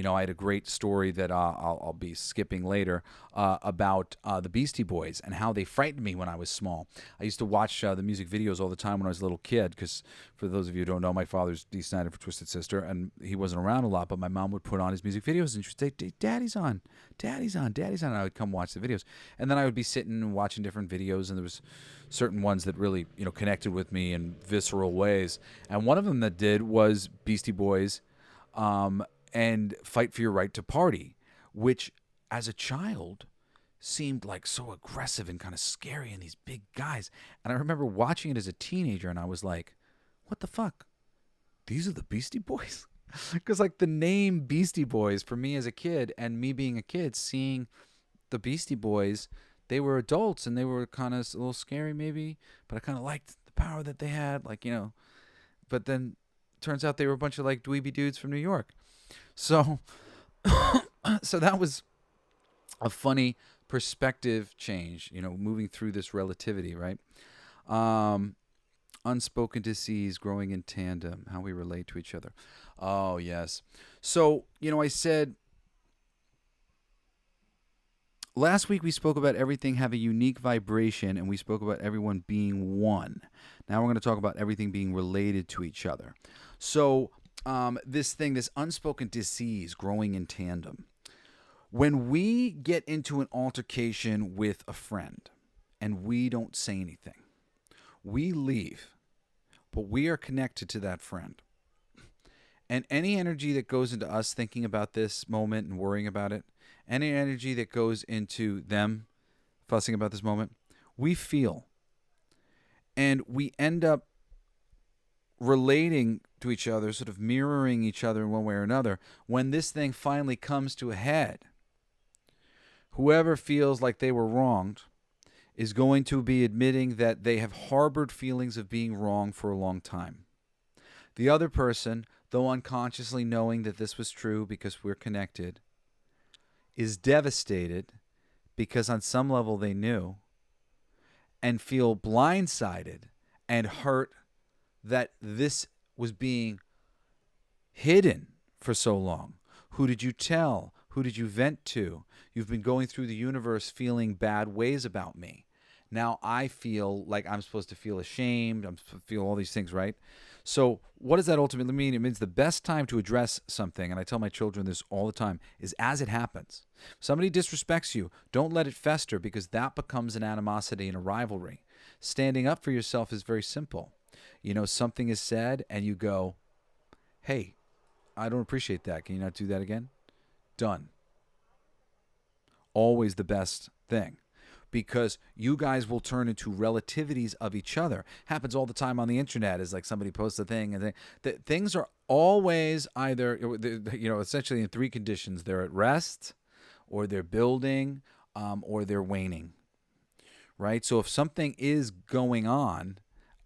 I had a great story that I'll be skipping later about the Beastie Boys and how they frightened me when I was small. I used to watch the music videos all the time when I was a little kid because, for those of you who don't know, my father's Dee Snider for Twisted Sister, and he wasn't around a lot, but my mom would put on his music videos and she'd say, Daddy's on, Daddy's on, Daddy's on, and I would come watch the videos. And then I would be sitting and watching different videos, and there was certain ones that really, connected with me in visceral ways. And one of them that did was Beastie Boys, and Fight for Your Right to Party, which as a child seemed like so aggressive and kind of scary, and these big guys. And I remember watching it as a teenager and I was like, what the fuck? These are the Beastie Boys? Because like the name Beastie Boys for me as a kid, and me being a kid, seeing the Beastie Boys, they were adults and they were kind of a little scary maybe, but I kind of liked the power that they had, but then turns out they were a bunch of like dweeby dudes from New York. So, so that was a funny perspective change, moving through this relativity, right? Unspoken disease, growing in tandem, how we relate to each other. Oh, yes. So, I said last week we spoke about everything have a unique vibration, and we spoke about everyone being one. Now we're going to talk about everything being related to each other. So, this unspoken disease, growing in tandem. When we get into an altercation with a friend and we don't say anything, we leave, but we are connected to that friend. And any energy that goes into us thinking about this moment and worrying about it, any energy that goes into them fussing about this moment, we feel. And we end up relating to each other, sort of mirroring each other in one way or another. When this thing finally comes to a head, whoever feels like they were wronged is going to be admitting that they have harbored feelings of being wrong for a long time. The other person, though unconsciously knowing that this was true because we're connected, is devastated because on some level they knew, and feel blindsided and hurt that this was being hidden for so long. Who did you tell? Who did you vent to? You've been going through the universe feeling bad ways about me. Now I feel like I'm supposed to feel ashamed. I'm supposed to feel all these things, right? So what does that ultimately mean? It means the best time to address something, and I tell my children this all the time, is as it happens. If somebody disrespects you, don't let it fester, because that becomes an animosity and a rivalry. Standing up for yourself is very simple. Something is said and you go, hey, I don't appreciate that. Can you not do that again? Done. Always the best thing. Because you guys will turn into relativities of each other. Happens all the time on the internet. Is like somebody posts a thing and things are always either, essentially in 3 conditions. They're at rest, or they're building, or they're waning. Right? So if something is going on,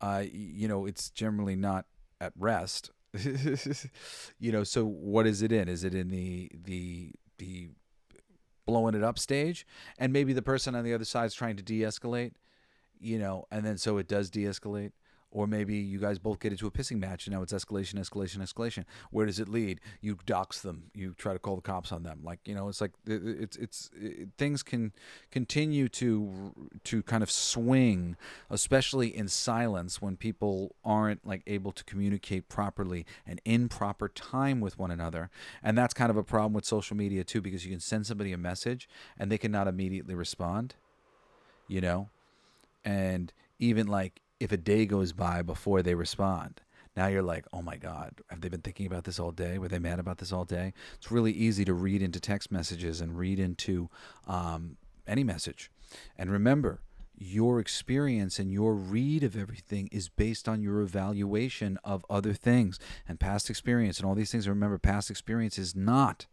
it's generally not at rest. So what is it in? Is it in the blowing it up stage? And maybe the person on the other side is trying to de-escalate, and then so it does de-escalate. Or maybe you guys both get into a pissing match, and now it's escalation, escalation, escalation. Where does it lead? You dox them. You try to call the cops on them. It's like things can continue to kind of swing, especially in silence, when people aren't like able to communicate properly and in proper time with one another. And that's kind of a problem with social media too, because you can send somebody a message and they cannot immediately respond. And even like, if a day goes by before they respond, Now you're like, oh my God, have they been thinking about this all day? Were they mad about this all day? It's really easy to read into text messages and read into any message. And remember, your experience and your read of everything is based on your evaluation of other things and past experience and all these things. Remember, past experience is not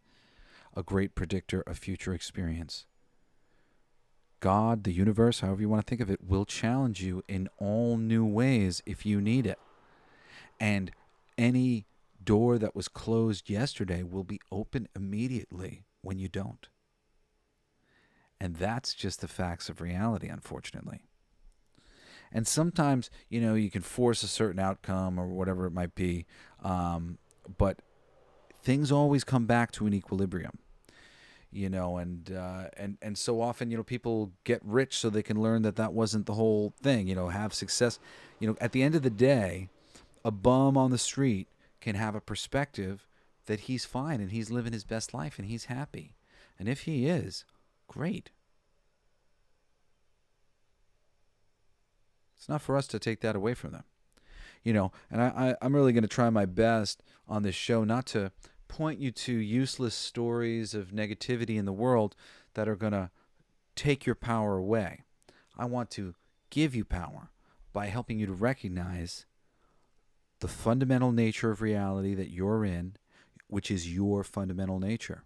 a great predictor of future experience. God, the universe, however you want to think of it, will challenge you in all new ways if you need it. And any door that was closed yesterday will be open immediately when you don't. And that's just the facts of reality, unfortunately. And sometimes, you can force a certain outcome or whatever it might be, but things always come back to an equilibrium. And so often, people get rich so they can learn that wasn't the whole thing. Have success. At the end of the day, a bum on the street can have a perspective that he's fine and he's living his best life and he's happy. And if he is, great. It's not for us to take that away from them. And I'm really going to try my best on this show not to point you to useless stories of negativity in the world that are going to take your power away. I want to give you power by helping you to recognize the fundamental nature of reality that you're in, which is your fundamental nature.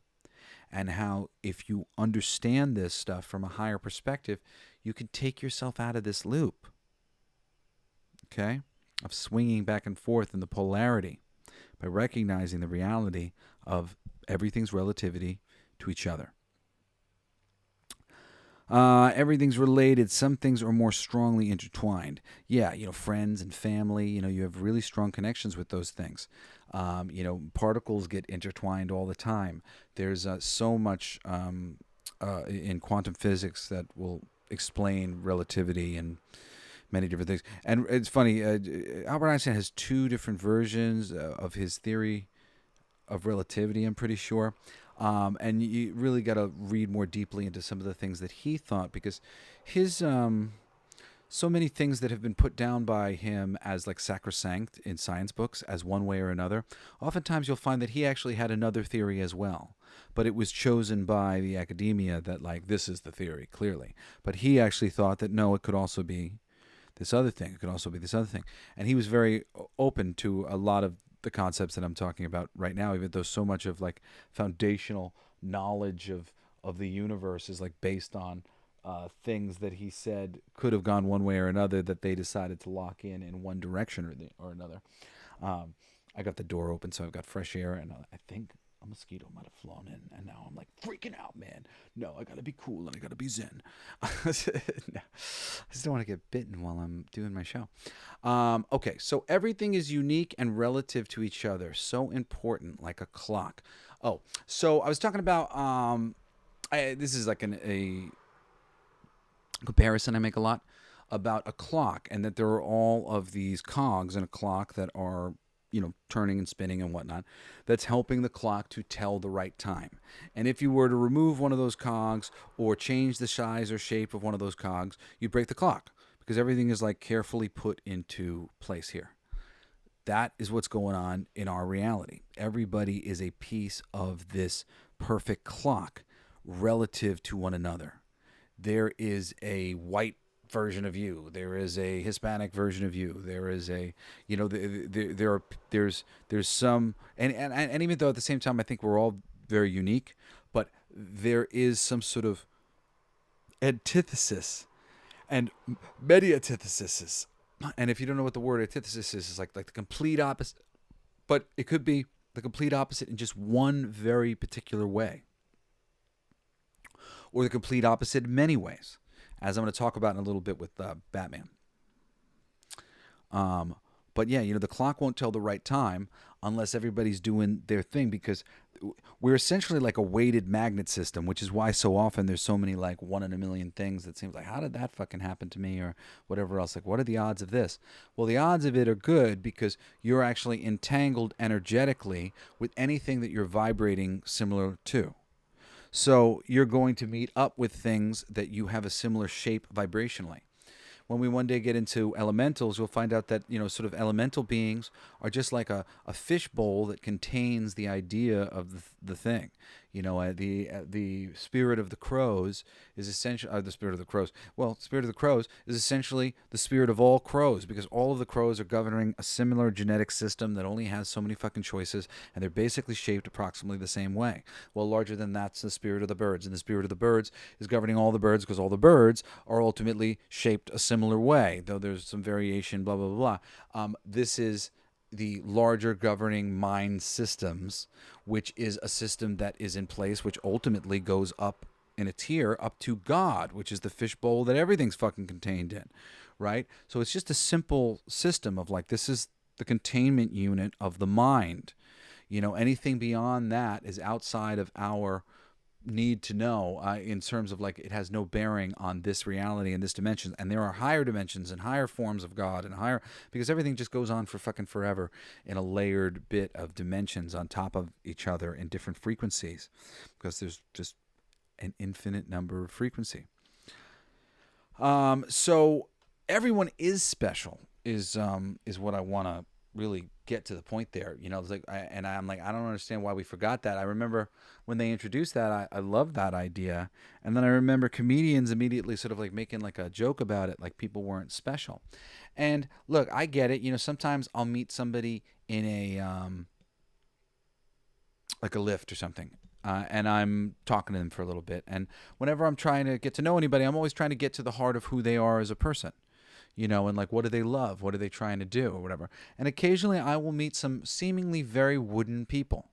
And how, if you understand this stuff from a higher perspective, you can take yourself out of this loop, okay, of swinging back and forth in the polarity by recognizing the reality of everything's relativity to each other. Everything's related. Some things are more strongly intertwined. Yeah, friends and family, you have really strong connections with those things. Particles get intertwined all the time. There's so much in quantum physics that will explain relativity and many different things. And it's funny, Albert Einstein has two different versions of his theory of relativity, I'm pretty sure. And you really got to read more deeply into some of the things that he thought, because his so many things that have been put down by him as like sacrosanct in science books as one way or another, oftentimes you'll find that he actually had another theory as well. But it was chosen by the academia that this is the theory, clearly. But he actually thought that no, it could also be this other thing. It could also be this other thing. And he was very open to a lot of the concepts that I'm talking about right now, even though so much of foundational knowledge of the universe is based on things that he said could have gone one way or another, that they decided to lock in one direction or another. I got the door open, so I've got fresh air, and I think a mosquito might have flown in, and now I'm freaking out, man. No, I gotta be cool and I gotta be zen. No, I just don't want to get bitten while I'm doing my show. Okay, so everything is unique and relative to each other. So important, like a clock. Oh, so I was talking about this is a comparison I make a lot about a clock, and that there are all of these cogs in a clock that are turning and spinning and whatnot, that's helping the clock to tell the right time. And if you were to remove one of those cogs or change the size or shape of one of those cogs, you'd break the clock, because everything is carefully put into place here. That is what's going on in our reality. Everybody is a piece of this perfect clock relative to one another. There is a white version of you. There is a Hispanic version of you. There is a, there's some, and even though at the same time I think we're all very unique, but there is some sort of antithesis and many antitheses. And if you don't know what the word antithesis is, it's like the complete opposite, but it could be the complete opposite in just one very particular way, or the complete opposite in many ways, as I'm going to talk about in a little bit with Batman. But yeah, the clock won't tell the right time unless everybody's doing their thing, because we're essentially like a weighted magnet system, which is why so often there's so many one in a million things that seems like, how did that fucking happen to me, or whatever else? What are the odds of this? Well, the odds of it are good, because you're actually entangled energetically with anything that you're vibrating similar to. So you're going to meet up with things that you have a similar shape vibrationally. when we one day get into elementals, you'll find out that, sort of elemental beings are just like a fish bowl that contains the idea of the thing. The spirit of the crows is essentially the spirit of the crows. Well, spirit of the crows is essentially the spirit of all crows, because all of the crows are governing a similar genetic system that only has so many fucking choices, and they're basically shaped approximately the same way. Well, larger than that's the spirit of the birds, and the spirit of the birds is governing all the birds because all the birds are ultimately shaped a similar way, though there's some variation. Blah blah blah. This is the larger governing mind systems, which is a system that is in place, which ultimately goes up in a tier up to God, which is the fishbowl that everything's fucking contained in, right? So it's just a simple system of like, this is the containment unit of the mind. Anything beyond that is outside of our need to know, in terms of like, it has no bearing on this reality and this dimension. And there are higher dimensions and higher forms of God and higher, because everything just goes on for fucking forever in a layered bit of dimensions on top of each other in different frequencies, because there's just an infinite number of frequency. So everyone is special is what I want to really get to the point there. It's like, I'm like, I don't understand why we forgot that. I remember when they introduced that, I loved that idea. And then I remember comedians immediately sort of like making like a joke about it, like people weren't special. And look, I get it. Sometimes I'll meet somebody in a, like a lift or something. And I'm talking to them for a little bit. And whenever I'm trying to get to know anybody, I'm always trying to get to the heart of who they are as a person. And like, what do they love? What are they trying to do or whatever? And occasionally I will meet some seemingly very wooden people.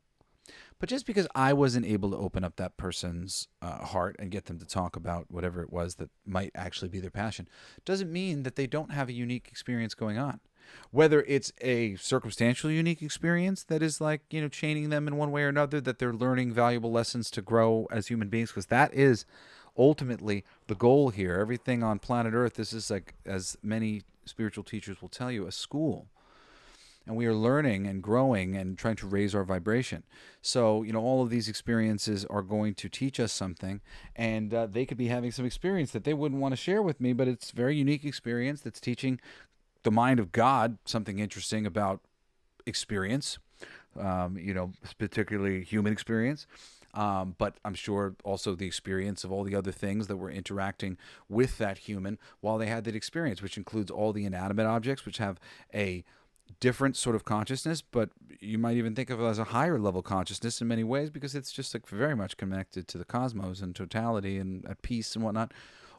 But just because I wasn't able to open up that person's heart and get them to talk about whatever it was that might actually be their passion, doesn't mean that they don't have a unique experience going on. Whether it's a circumstantial unique experience that is like, chaining them in one way or another, that they're learning valuable lessons to grow as human beings, because that is ultimately the goal here. Everything on planet Earth, this is like, as many spiritual teachers will tell you, a school. And we are learning and growing and trying to raise our vibration. So, all of these experiences are going to teach us something, and they could be having some experience that they wouldn't want to share with me, but it's a very unique experience that's teaching the mind of God something interesting about experience, particularly human experience. But I'm sure also the experience of all the other things that were interacting with that human while they had that experience, which includes all the inanimate objects, which have a different sort of consciousness, but you might even think of it as a higher level consciousness in many ways, because it's just like very much connected to the cosmos and totality and at peace and whatnot.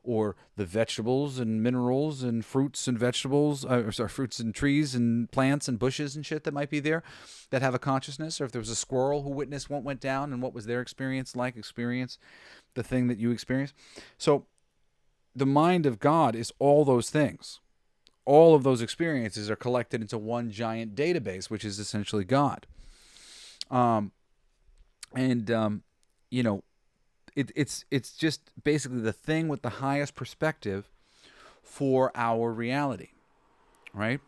Or the vegetables and minerals and fruits and vegetables, fruits and trees and plants and bushes and shit that might be there that have a consciousness. Or if there was a squirrel who witnessed what went down and what was their experience like, experience the thing that you experienced. So the mind of God is all those things. All of those experiences are collected into one giant database, which is essentially God. It's just basically the thing with the highest perspective for our reality, right?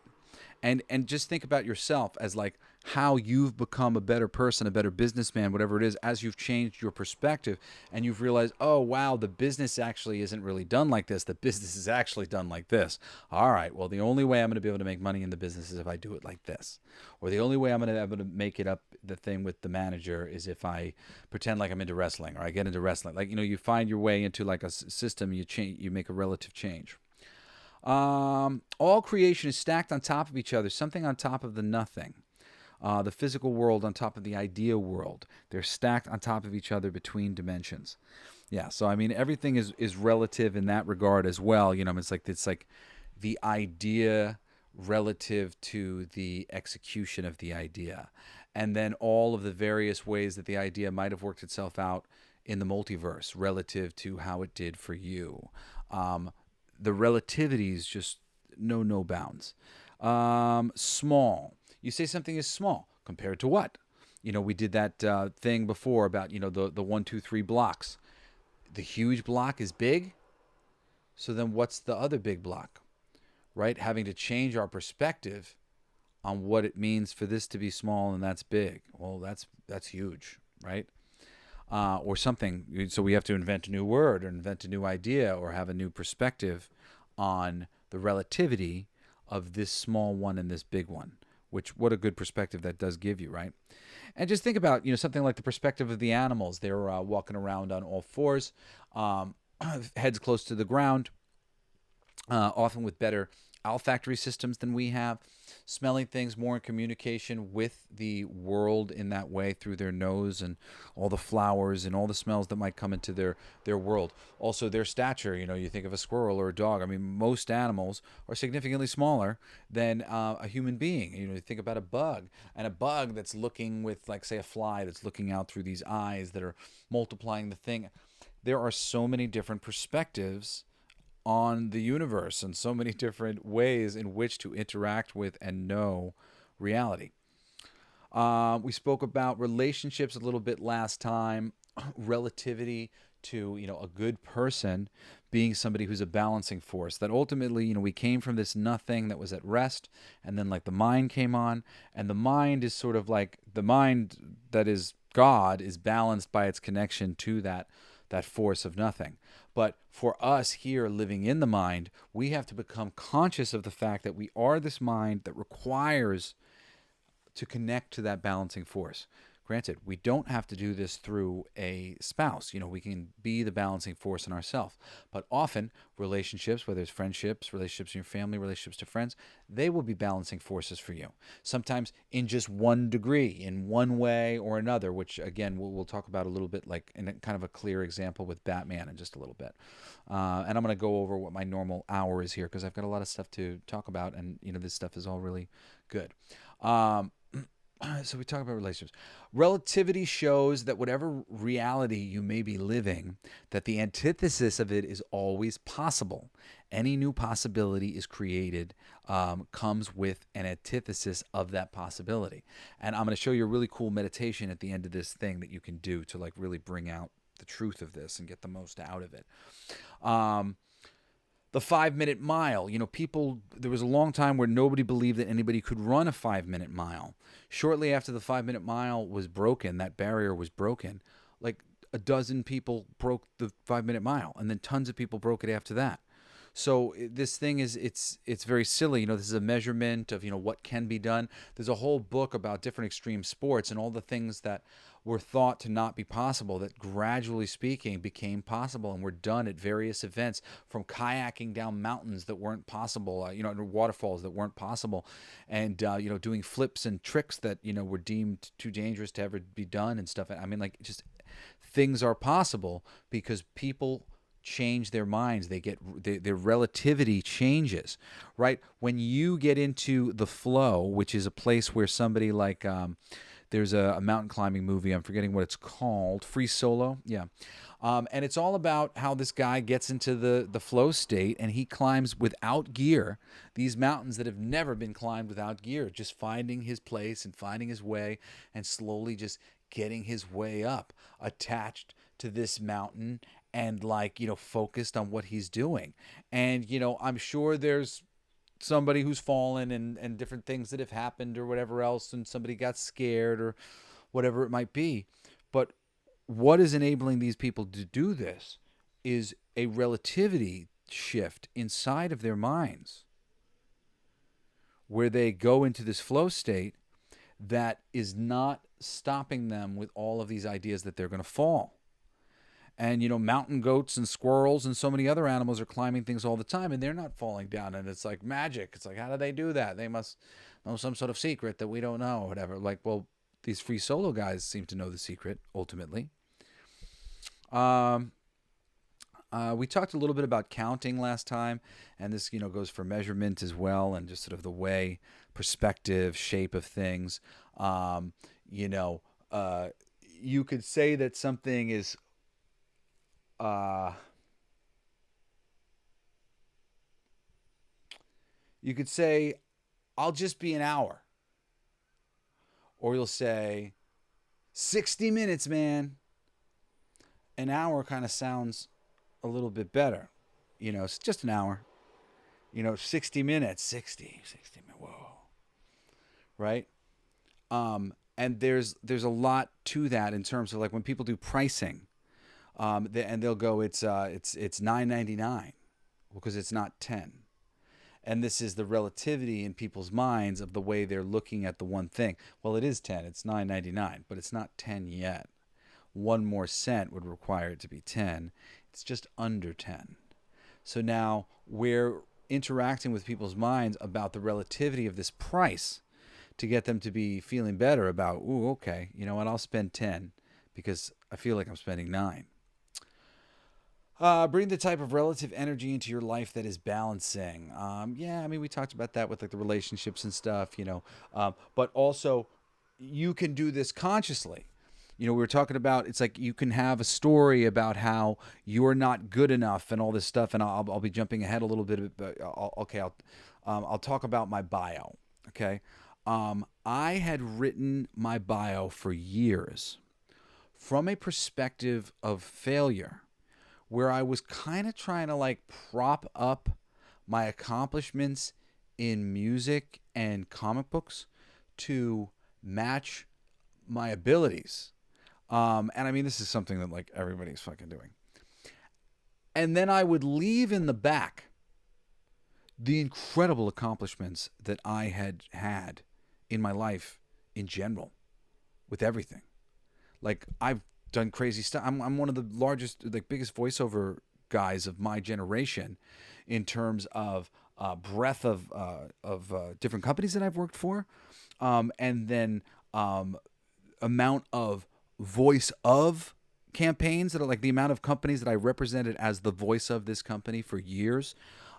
And just think about yourself as like how you've become a better person, a better businessman, whatever it is, as you've changed your perspective and you've realized, oh, wow, the business actually isn't really done like this. The business is actually done like this. All right, well, the only way I'm going to be able to make money in the business is if I do it like this. Or the only way I'm going to be able to make it up, the thing with the manager, is if I pretend like I'm into wrestling, or I get into wrestling. Like, you find your way into like a system, you make a relative change. All creation is stacked on top of each other, something on top of the nothing. The physical world on top of the idea world. They're stacked on top of each other between dimensions. Yeah, so I mean, everything is relative in that regard as well. It's like the idea relative to the execution of the idea. And then all of the various ways that the idea might have worked itself out in the multiverse relative to how it did for you. The relativity is just no bounds. Small. You say something is small compared to what? We did that thing before about, the 1, 2, 3 blocks. The huge block is big. So then what's the other big block? Right? Having to change our perspective on what it means for this to be small and that's big. Well, that's huge, right? Or something. So we have to invent a new word or invent a new idea or have a new perspective on the relativity of this small one and this big one, which what a good perspective that does give you, right? And just think about, something like the perspective of the animals. They're walking around on all fours, heads close to the ground, often with better olfactory systems than we have, smelling things more in communication with the world in that way through their nose and all the flowers and all the smells that might come into their world. Also, their stature, you think of a squirrel or a dog. I mean, most animals are significantly smaller than a human being. You think about a bug, and a bug that's looking with, like, say, a fly that's looking out through these eyes that are multiplying the thing. There are so many different perspectives on the universe and so many different ways in which to interact with and know reality. We spoke about relationships a little bit last time, relativity to, a good person being somebody who's a balancing force. That ultimately, we came from this nothing that was at rest, and then, like, the mind came on, and the mind is sort of like the mind that is God is balanced by its connection to that force of nothing. But for us here living in the mind, we have to become conscious of the fact that we are this mind that requires to connect to that balancing force. Granted, we don't have to do this through a spouse. We can be the balancing force in ourselves. But often, relationships, whether it's friendships, relationships in your family, relationships to friends, they will be balancing forces for you. Sometimes in just one degree, in one way or another, which, again, we'll talk about a little bit, like in kind of a clear example with Batman in just a little bit. And I'm going to go over what my normal hour is here because I've got a lot of stuff to talk about, and, this stuff is all really good. So we talk about relationships. Relativity shows that whatever reality you may be living, that the antithesis of it is always possible. Any new possibility is created, comes with an antithesis of that possibility. And I'm going to show you a really cool meditation at the end of this thing that you can do to, like, really bring out the truth of this and get the most out of it. The 5-minute mile. There was a long time where nobody believed that anybody could run a 5-minute mile. Shortly after the 5-minute mile was broken, that barrier was broken, like a dozen people broke the 5-minute mile, and then tons of people broke it after that. So this thing it's very silly. This is a measurement of, what can be done. There's a whole book about different extreme sports and all the things that were thought to not be possible that, gradually speaking, became possible and were done at various events, from kayaking down mountains that weren't possible, waterfalls that weren't possible, and doing flips and tricks that were deemed too dangerous to ever be done and stuff. I mean, like, just things are possible because people change their minds. They get their relativity changes, right? When you get into the flow, which is a place where somebody like there's a mountain climbing movie, I'm forgetting what it's called, Free Solo, yeah. And it's all about how this guy gets into the flow state, and he climbs without gear these mountains that have never been climbed without gear, just finding his place and finding his way and slowly just getting his way up, attached to this mountain and, like, focused on what he's doing. And, I'm sure there's somebody who's fallen and different things that have happened or whatever else, and somebody got scared or whatever it might be. But what is enabling these people to do this is a relativity shift inside of their minds, where they go into this flow state that is not stopping them with all of these ideas that they're going to fall. And, mountain goats and squirrels and so many other animals are climbing things all the time, and they're not falling down. And it's like magic. It's like, how do they do that? They must know some sort of secret that we don't know or whatever. Like, well, these Free Solo guys seem to know the secret, ultimately. We talked a little bit about counting last time, and this, goes for measurement as well, and just sort of the way, perspective, shape of things. You could say that something is you could say, I'll just be an hour. Or you'll say, 60 minutes, man. An hour kind of sounds a little bit better. It's just an hour. 60 minutes, 60 minutes, whoa. Right? And there's a lot to that in terms of, like, when people do pricing. And they'll go, it's $9.99, because it's not 10. And this is the relativity in people's minds of the way they're looking at the one thing. Well, it is 10. It's 9.99, but it's not 10 yet. One more cent would require it to be 10. It's just under 10. So now we're interacting with people's minds about the relativity of this price to get them to be feeling better about, ooh, okay, you know what, I'll spend 10 because I feel like I'm spending 9. Bring the type of relative energy into your life that is balancing. Yeah, I mean, we talked about that with like the relationships and stuff, but also you can do this consciously. We were talking about, it's like you can have a story about how you're not good enough and all this stuff. And I'll be jumping ahead a little bit. But I'll talk about my bio. Okay. I had written my bio for years from a perspective of failure, where I was kind of trying to like prop up my accomplishments in music and comic books to match my abilities. And I mean, this is something that like everybody's fucking doing. And then I would leave in the back the incredible accomplishments that I had in my life in general with everything. Like I've done crazy stuff. I'm one of the largest, like biggest voiceover guys of my generation in terms of breadth of different companies that I've worked for, and then amount of voice of campaigns that are like the amount of companies that I represented as the voice of this company for years.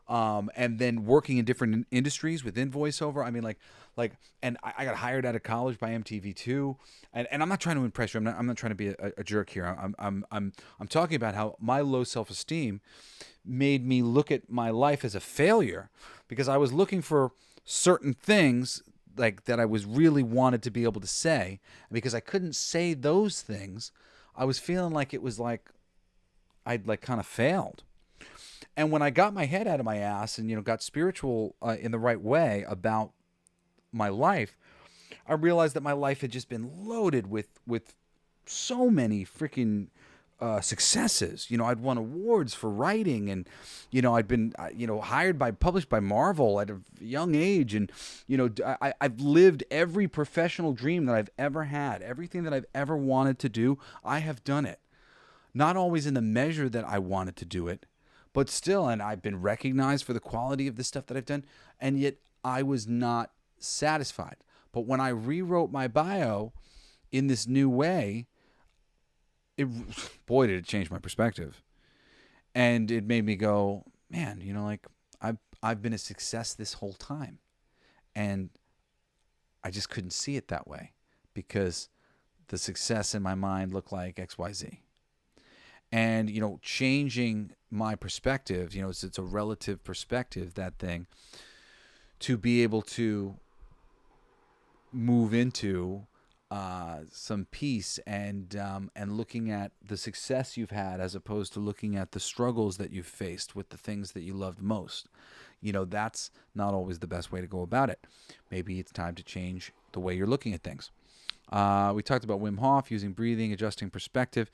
And then working in different industries within voiceover. I mean, and I got hired out of college by MTV2, and I'm not trying to impress you. I'm not trying to be a jerk here. I'm talking about how my low self-esteem made me look at my life as a failure because I was looking for certain things like that I was really wanted to be able to say, and because I couldn't say those things, I was feeling like it was like I'd like kind of failed. And when I got my head out of my ass and got spiritual in the right way about my life, I realized that my life had just been loaded with so many freaking successes. I'd won awards for writing, and I'd been published by Marvel at a young age, and I've lived every professional dream that I've ever had. Everything that I've ever wanted to do, I have done it. Not always in the measure that I wanted to do it, but still, and I've been recognized for the quality of the stuff that I've done, and yet I was not satisfied. But when I rewrote my bio in this new way, boy, did it change my perspective. And it made me go, man, like I've been a success this whole time. And I just couldn't see it that way because the success in my mind looked like XYZ. And, changing my perspective, it's a relative perspective, that thing, to be able to move into some peace and looking at the success you've had as opposed to looking at the struggles that you've faced with the things that you loved most. That's not always the best way to go about it. Maybe it's time to change the way you're looking at things. We talked about Wim Hof using breathing, adjusting perspective.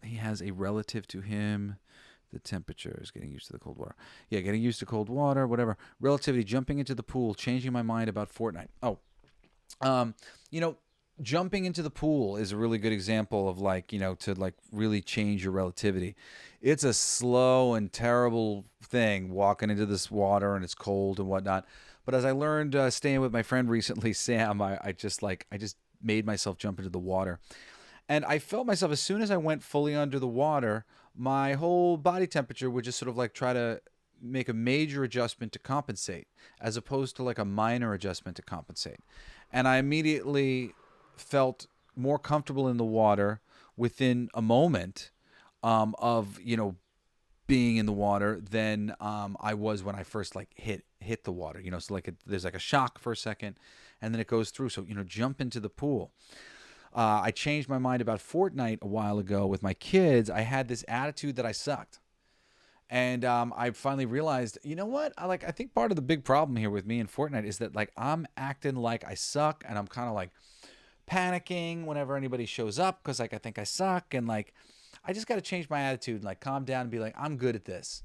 He has a relative to him. The temperature is getting used to the cold water. Yeah, getting used to cold water, whatever. Relativity, jumping into the pool, changing my mind about Fortnite. Jumping into the pool is a really good example of to really change your relativity. It's a slow and terrible thing walking into this water and it's cold and whatnot. But as I learned staying with my friend recently, Sam, I just made myself jump into the water. And I felt myself, as soon as I went fully under the water, my whole body temperature would just sort of try to make a major adjustment to compensate, as opposed to like a minor adjustment to compensate. And I immediately felt more comfortable in the water within a moment of being in the water than I was when I first hit the water. So there's like a shock for a second, and then it goes through. So jump into the pool. I changed my mind about Fortnite a while ago with my kids. I had this attitude that I sucked. And I finally realized, you know what? I think part of the big problem here with me in Fortnite is that I'm acting like I suck, and I'm kind of panicking whenever anybody shows up because I think I suck, and I just got to change my attitude and calm down and be I'm good at this.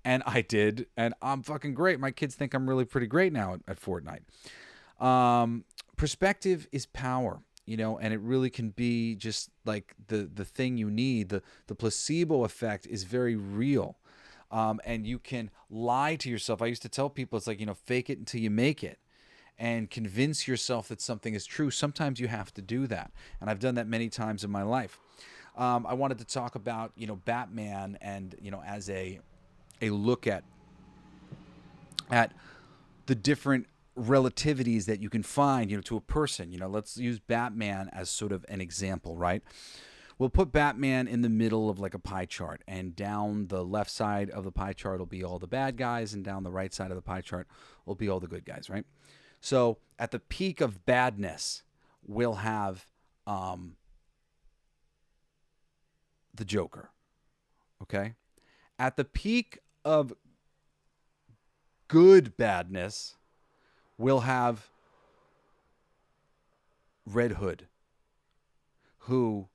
And I did, and I'm fucking great. My kids think I'm really pretty great now at Fortnite. Perspective is power, and it really can be just like the thing you need. The placebo effect is very real. And you can lie to yourself. I used to tell people, it's like, fake it until you make it, and convince yourself that something is true. Sometimes you have to do that. And I've done that many times in my life. I wanted to talk about, Batman, and, as a look at the different relativities that you can find, to a person. Let's use Batman as sort of an example, right? We'll put Batman in the middle of like a pie chart, and down the left side of the pie chart will be all the bad guys, and down the right side of the pie chart will be all the good guys, right? So at the peak of badness, we'll have the Joker, okay? At the peak of good badness, we'll have Red Hood, who,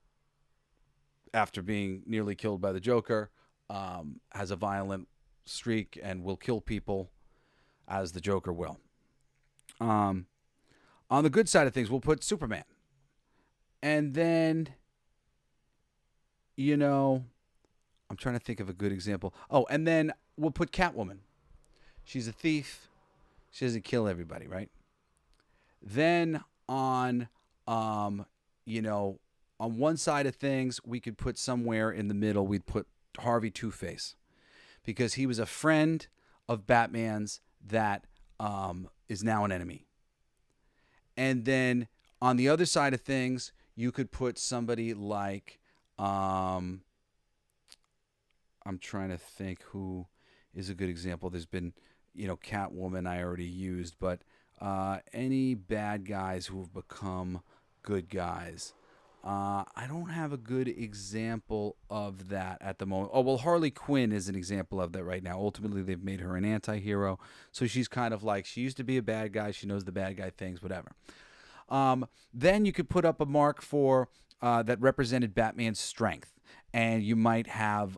after being nearly killed by the Joker, has a violent streak and will kill people, as the Joker will. On the good side of things, we'll put Superman. And then, I'm trying to think of a good example. Oh, and then we'll put Catwoman. She's a thief. She doesn't kill everybody, right? Then on one side of things, we could put somewhere in the middle, we'd put Harvey Two-Face, because he was a friend of Batman's that is now an enemy. And then on the other side of things, you could put somebody like, I'm trying to think who is a good example. There's been, Catwoman I already used, but any bad guys who have become good guys. I don't have a good example of that at the moment. Oh, well, Harley Quinn is an example of that right now. Ultimately, they've made her an anti-hero. So she's kind of like, she used to be a bad guy. She knows the bad guy things, whatever. Then you could put up a mark for that represented Batman's strength. And you might have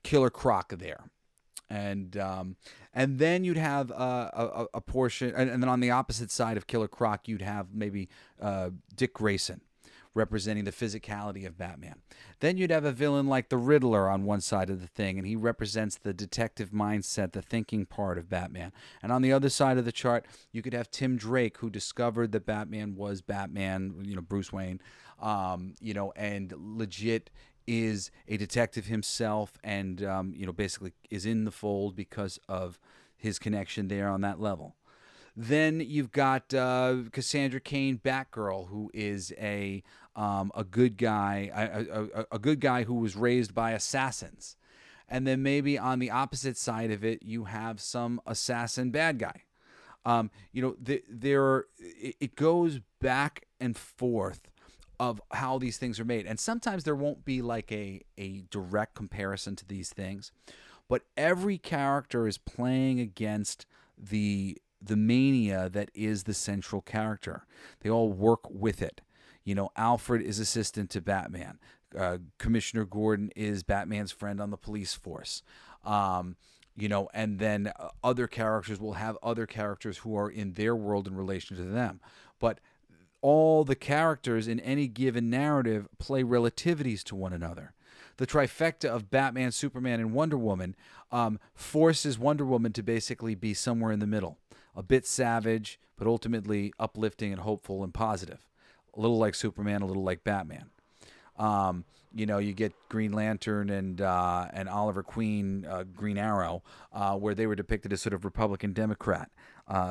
Killer Croc there. And then you'd have a portion, and then on the opposite side of Killer Croc, you'd have maybe Dick Grayson, representing the physicality of Batman. Then you'd have a villain like the Riddler on one side of the thing, and he represents the detective mindset, the thinking part of Batman. And on the other side of the chart, you could have Tim Drake, who discovered that Batman was Batman, Bruce Wayne, and legit is a detective himself, and basically is in the fold because of his connection there on that level. Then you've got Cassandra Cain, Batgirl, who is a good guy, a good guy who was raised by assassins. And then maybe on the opposite side of it, you have some assassin bad guy. It goes back and forth of how these things are made. And sometimes there won't be like a direct comparison to these things, but every character is playing against the mania that is the central character. They all work with it. Alfred is assistant to Batman. Commissioner Gordon is Batman's friend on the police force. And then other characters will have other characters who are in their world in relation to them. But all the characters in any given narrative play relativities to one another. The trifecta of Batman, Superman, and Wonder Woman forces Wonder Woman to basically be somewhere in the middle. A bit savage, but ultimately uplifting and hopeful and positive. A little like Superman, a little like Batman. You get Green Lantern and Oliver Queen, Green Arrow, where they were depicted as sort of Republican Democrat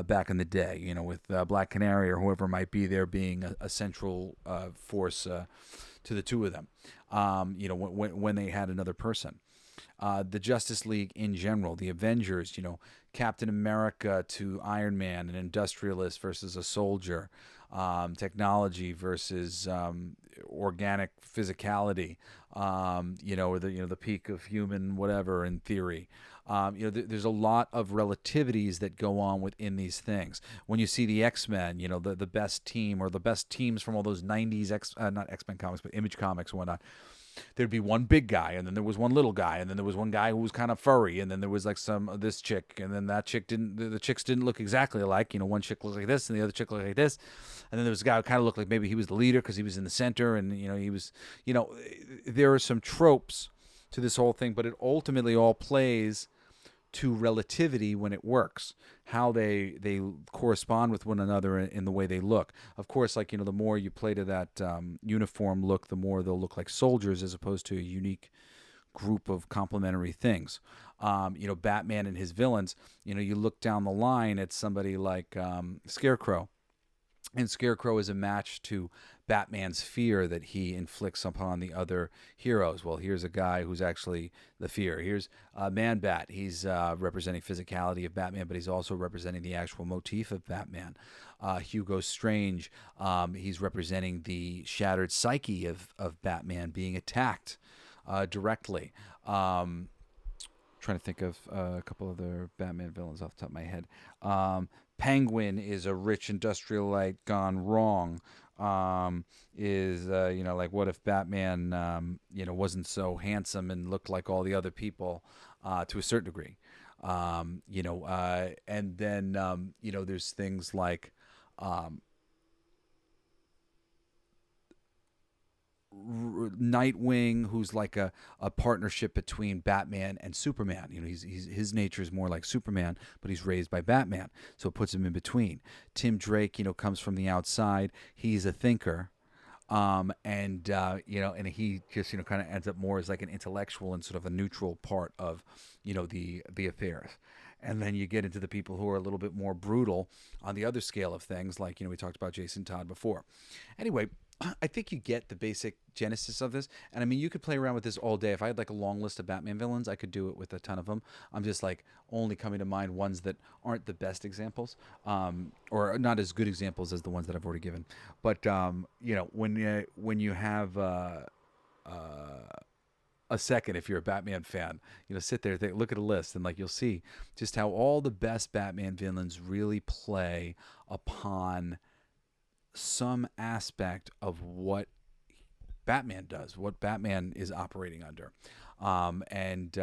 back in the day, with Black Canary or whoever might be there being a central force to the two of them, when they had another person. The Justice League in general, the Avengers, Captain America to Iron Man, an industrialist versus a soldier, technology versus organic physicality, or the peak of human whatever in theory. There's a lot of relativities that go on within these things. When you see the X-Men, the best team or the best teams from all those 90s, not X-Men comics, but Image comics and whatnot, there'd be one big guy, and then there was one little guy, and then there was one guy who was kind of furry, and then there was like some this chick, and then that chick didn't. The chicks didn't look exactly alike. One chick looked like this, and the other chick looked like this, and then there was a guy who kind of looked like maybe he was the leader because he was in the center, and he was. There are some tropes to this whole thing, but it ultimately all plays to relativity when it works, how they correspond with one another in the way they look. Of course, like the more you play to that uniform look, the more they'll look like soldiers as opposed to a unique group of complementary things. Batman and his villains, you look down the line at somebody like Scarecrow, and Scarecrow is a match to Batman's fear that he inflicts upon the other heroes. Well, here's a guy who's actually the fear. Here's Man-Bat. He's representing physicality of Batman, but he's also representing the actual motif of Batman. Hugo Strange, he's representing the shattered psyche of Batman being attacked directly. Trying to think of a couple other Batman villains off the top of my head. Penguin is a rich industrialite gone wrong. Like what if Batman, wasn't so handsome and looked like all the other people to a certain degree. And then, there's things like Nightwing, who's like a partnership between Batman and Superman. His nature is more like Superman, but he's raised by Batman, so it puts him in between. Tim Drake, comes from the outside. He's a thinker, and he just kind of ends up more as like an intellectual and sort of a neutral part of the affairs. And then you get into the people who are a little bit more brutal on the other scale of things, like we talked about Jason Todd before. Anyway, I think you get the basic genesis of this. And I mean, you could play around with this all day. If I had like a long list of Batman villains, I could do it with a ton of them. I'm just like only coming to mind ones that aren't the best examples, or not as good examples as the ones that I've already given. But, when you have a second, if you're a Batman fan, sit there, look at a list, and like you'll see just how all the best Batman villains really play upon some aspect of what Batman does, what Batman is operating under, and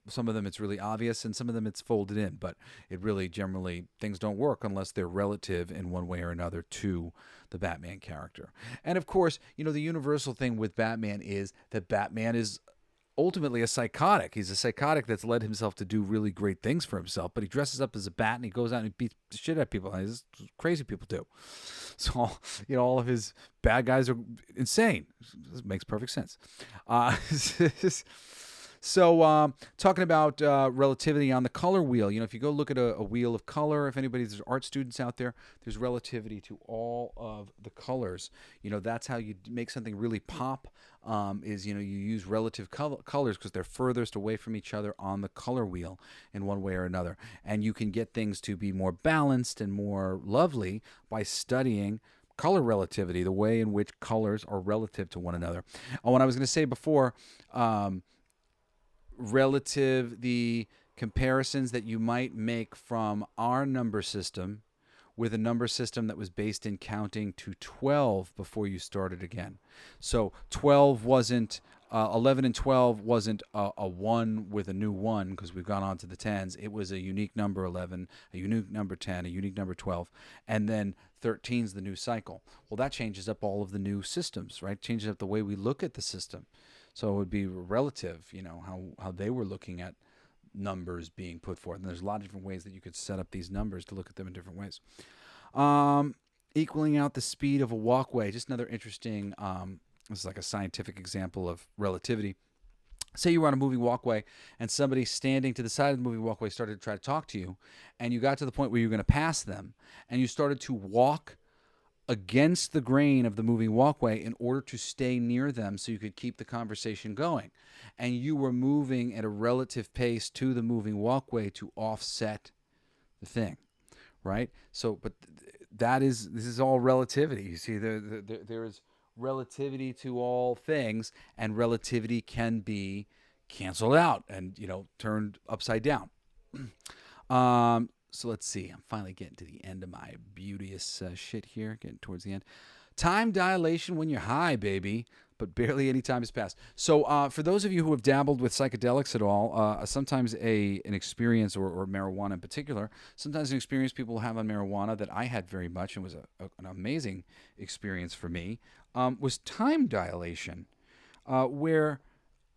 some of them it's really obvious, and some of them it's folded in. But it really generally things don't work unless they're relative in one way or another to the Batman character. And of course, the universal thing with Batman is that Batman is ultimately a psychotic. He's a psychotic that's led himself to do really great things for himself, but he dresses up as a bat and he goes out and he beats the shit out of people. As crazy people do. So, all of his bad guys are insane. This makes perfect sense. So, talking about relativity on the color wheel, if you go look at a wheel of color, if there's art students out there, there's relativity to all of the colors. That's how you make something really pop. You use relative colors because they're furthest away from each other on the color wheel in one way or another. And you can get things to be more balanced and more lovely by studying color relativity, the way in which colors are relative to one another. And what I was going to say before, the comparisons that you might make from our number system with a number system that was based in counting to 12 before you started again. So 12 wasn't 11 and 12 wasn't a 1 with a new 1 because we've gone on to the 10s. It was a unique number 11, a unique number 10, a unique number 12, and then 13 is the new cycle. Well, that changes up all of the new systems, right? Changes up the way we look at the system. So it would be relative, how they were looking at numbers being put forth. And there's a lot of different ways that you could set up these numbers to look at them in different ways. Equaling out the speed of a walkway. Just another interesting, this is like a scientific example of relativity. Say you were on a moving walkway and somebody standing to the side of the moving walkway started to try to talk to you, and you got to the point where you were going to pass them, and you started to walk against the grain of the moving walkway in order to stay near them so you could keep the conversation going. And you were moving at a relative pace to the moving walkway to offset the thing, right? So, but this is all relativity. You see, there is relativity to all things, and relativity can be canceled out and, turned upside down. So let's see. I'm finally getting to the end of my beauteous shit here. Getting towards the end. Time dilation when you're high, baby. but barely any time has passed. So for those of you who have dabbled with psychedelics at all, sometimes an experience, or marijuana in particular, sometimes an experience people have on marijuana that I had very much and was an amazing experience for me, was time dilation, where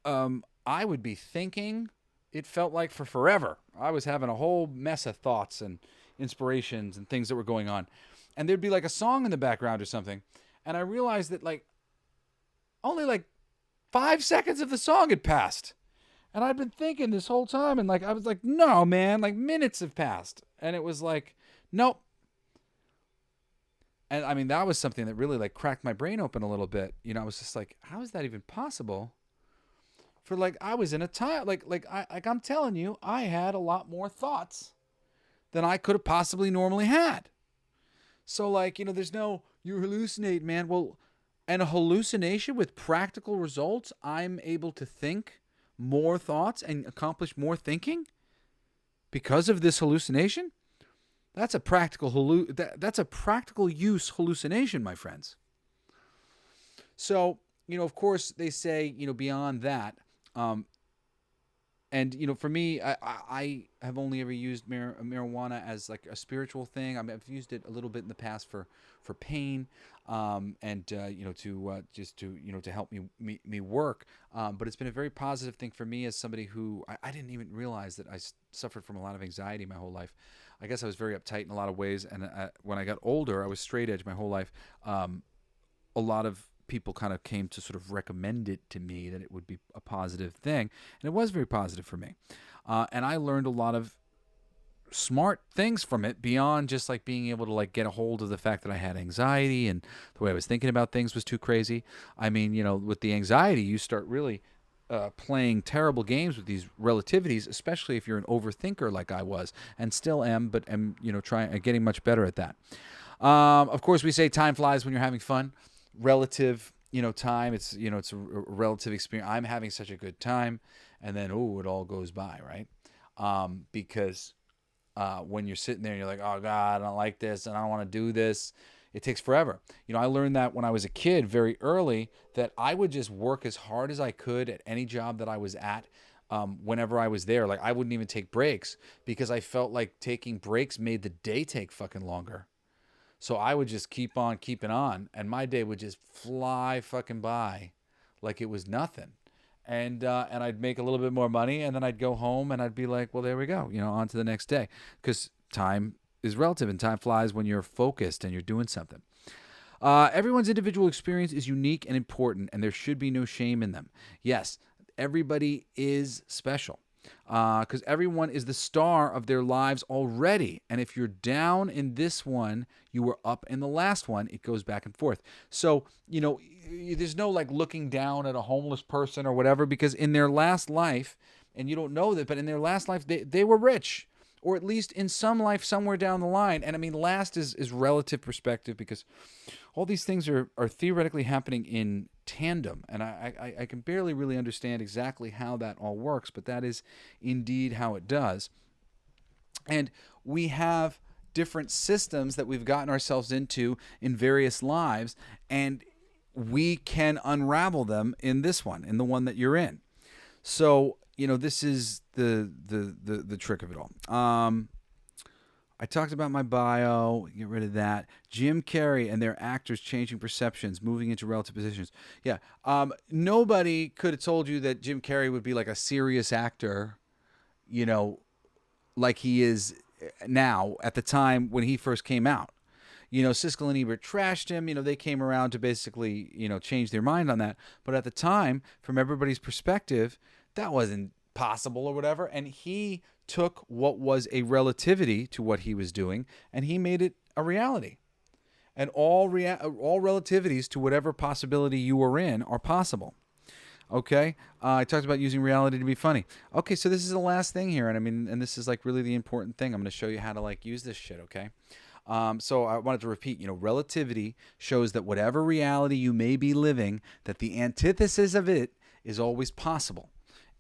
I would be thinking, it felt like for forever. I was having a whole mess of thoughts and inspirations and things that were going on. And there'd be like a song in the background or something. And I realized that like only like 5 seconds of the song had passed. And I'd been thinking this whole time. And like, I was like, no, man, like minutes have passed. And it was like, nope. And I mean, that was something that really like cracked my brain open a little bit. You know, I was just like, how is that even possible? For like, I was in a time, I'm telling you, I had a lot more thoughts than I could have possibly normally had. So like, you know, there's no, you hallucinate, man. Well, and a hallucination with practical results, I'm able to think more thoughts and accomplish more thinking because of this hallucination. That's a practical that's a practical use hallucination, my friends. So, you know, of course they say, you know, beyond that, and, you know, for me, I have only ever used marijuana as like a spiritual thing. I mean, I've used it a little bit in the past for pain, and you know, to just to, you know, to help me work. But it's been a very positive thing for me as somebody who I didn't even realize that I suffered from a lot of anxiety my whole life. I guess I was very uptight in a lot of ways, and when I got older, I was straight edge my whole life. A lot of people kind of came to sort of recommend it to me that it would be a positive thing, and it was very positive for me. And I learned a lot of smart things from it beyond just like being able to like get a hold of the fact that I had anxiety and the way I was thinking about things was too crazy. I mean, you know, with the anxiety, you start really playing terrible games with these relativities, especially if you're an overthinker like I was and still am, but am, you know, getting much better at that. Of course, we say time flies when you're having fun. Relative, you know, time, it's, you know, it's a relative experience. I'm having such a good time, and then it all goes by, right? Because when you're sitting there and you're like, oh God, I don't like this and I don't want to do this, it takes forever. You know, I learned that when I was a kid very early, that I would just work as hard as I could at any job that I was at. Whenever I was there, like I wouldn't even take breaks because I felt like taking breaks made the day take fucking longer. So I would just keep on keeping on, and my day would just fly fucking by like it was nothing. And I'd make a little bit more money, and then I'd go home, and I'd be like, well, there we go, you know, on to the next day. Because time is relative, and time flies when you're focused and you're doing something. Everyone's individual experience is unique and important, and there should be no shame in them. Yes, everybody is special. Because everyone is the star of their lives already. And if you're down in this one, you were up in the last one. It goes back and forth. So, you know, there's no like looking down at a homeless person or whatever, because in their last life, and you don't know that, but in their last life, they were rich. Or at least in some life somewhere down the line. And I mean, last is relative perspective, because all these things are theoretically happening in tandem. And I can barely really understand exactly how that all works, but that is indeed how it does. And we have different systems that we've gotten ourselves into in various lives, and we can unravel them in this one, in the one that you're in. So, you know, this is the trick of it all. I talked about my bio. Get rid of that. Jim Carrey and their actors changing perceptions, moving into relative positions. Yeah. Nobody could have told you that Jim Carrey would be like a serious actor, you know, like he is now at the time when he first came out. You know, Siskel and Ebert trashed him. You know, they came around to basically, you know, change their mind on that. But at the time, from everybody's perspective, that wasn't possible or whatever. And he took what was a relativity to what he was doing, and he made it a reality. And all relativities to whatever possibility you are in are possible. Okay? I talked about using reality to be funny. Okay, so this is the last thing here. And I mean, and this is like really the important thing. I'm going to show you how to like use this shit, okay? So I wanted to repeat, you know, relativity shows that whatever reality you may be living, that the antithesis of it is always possible.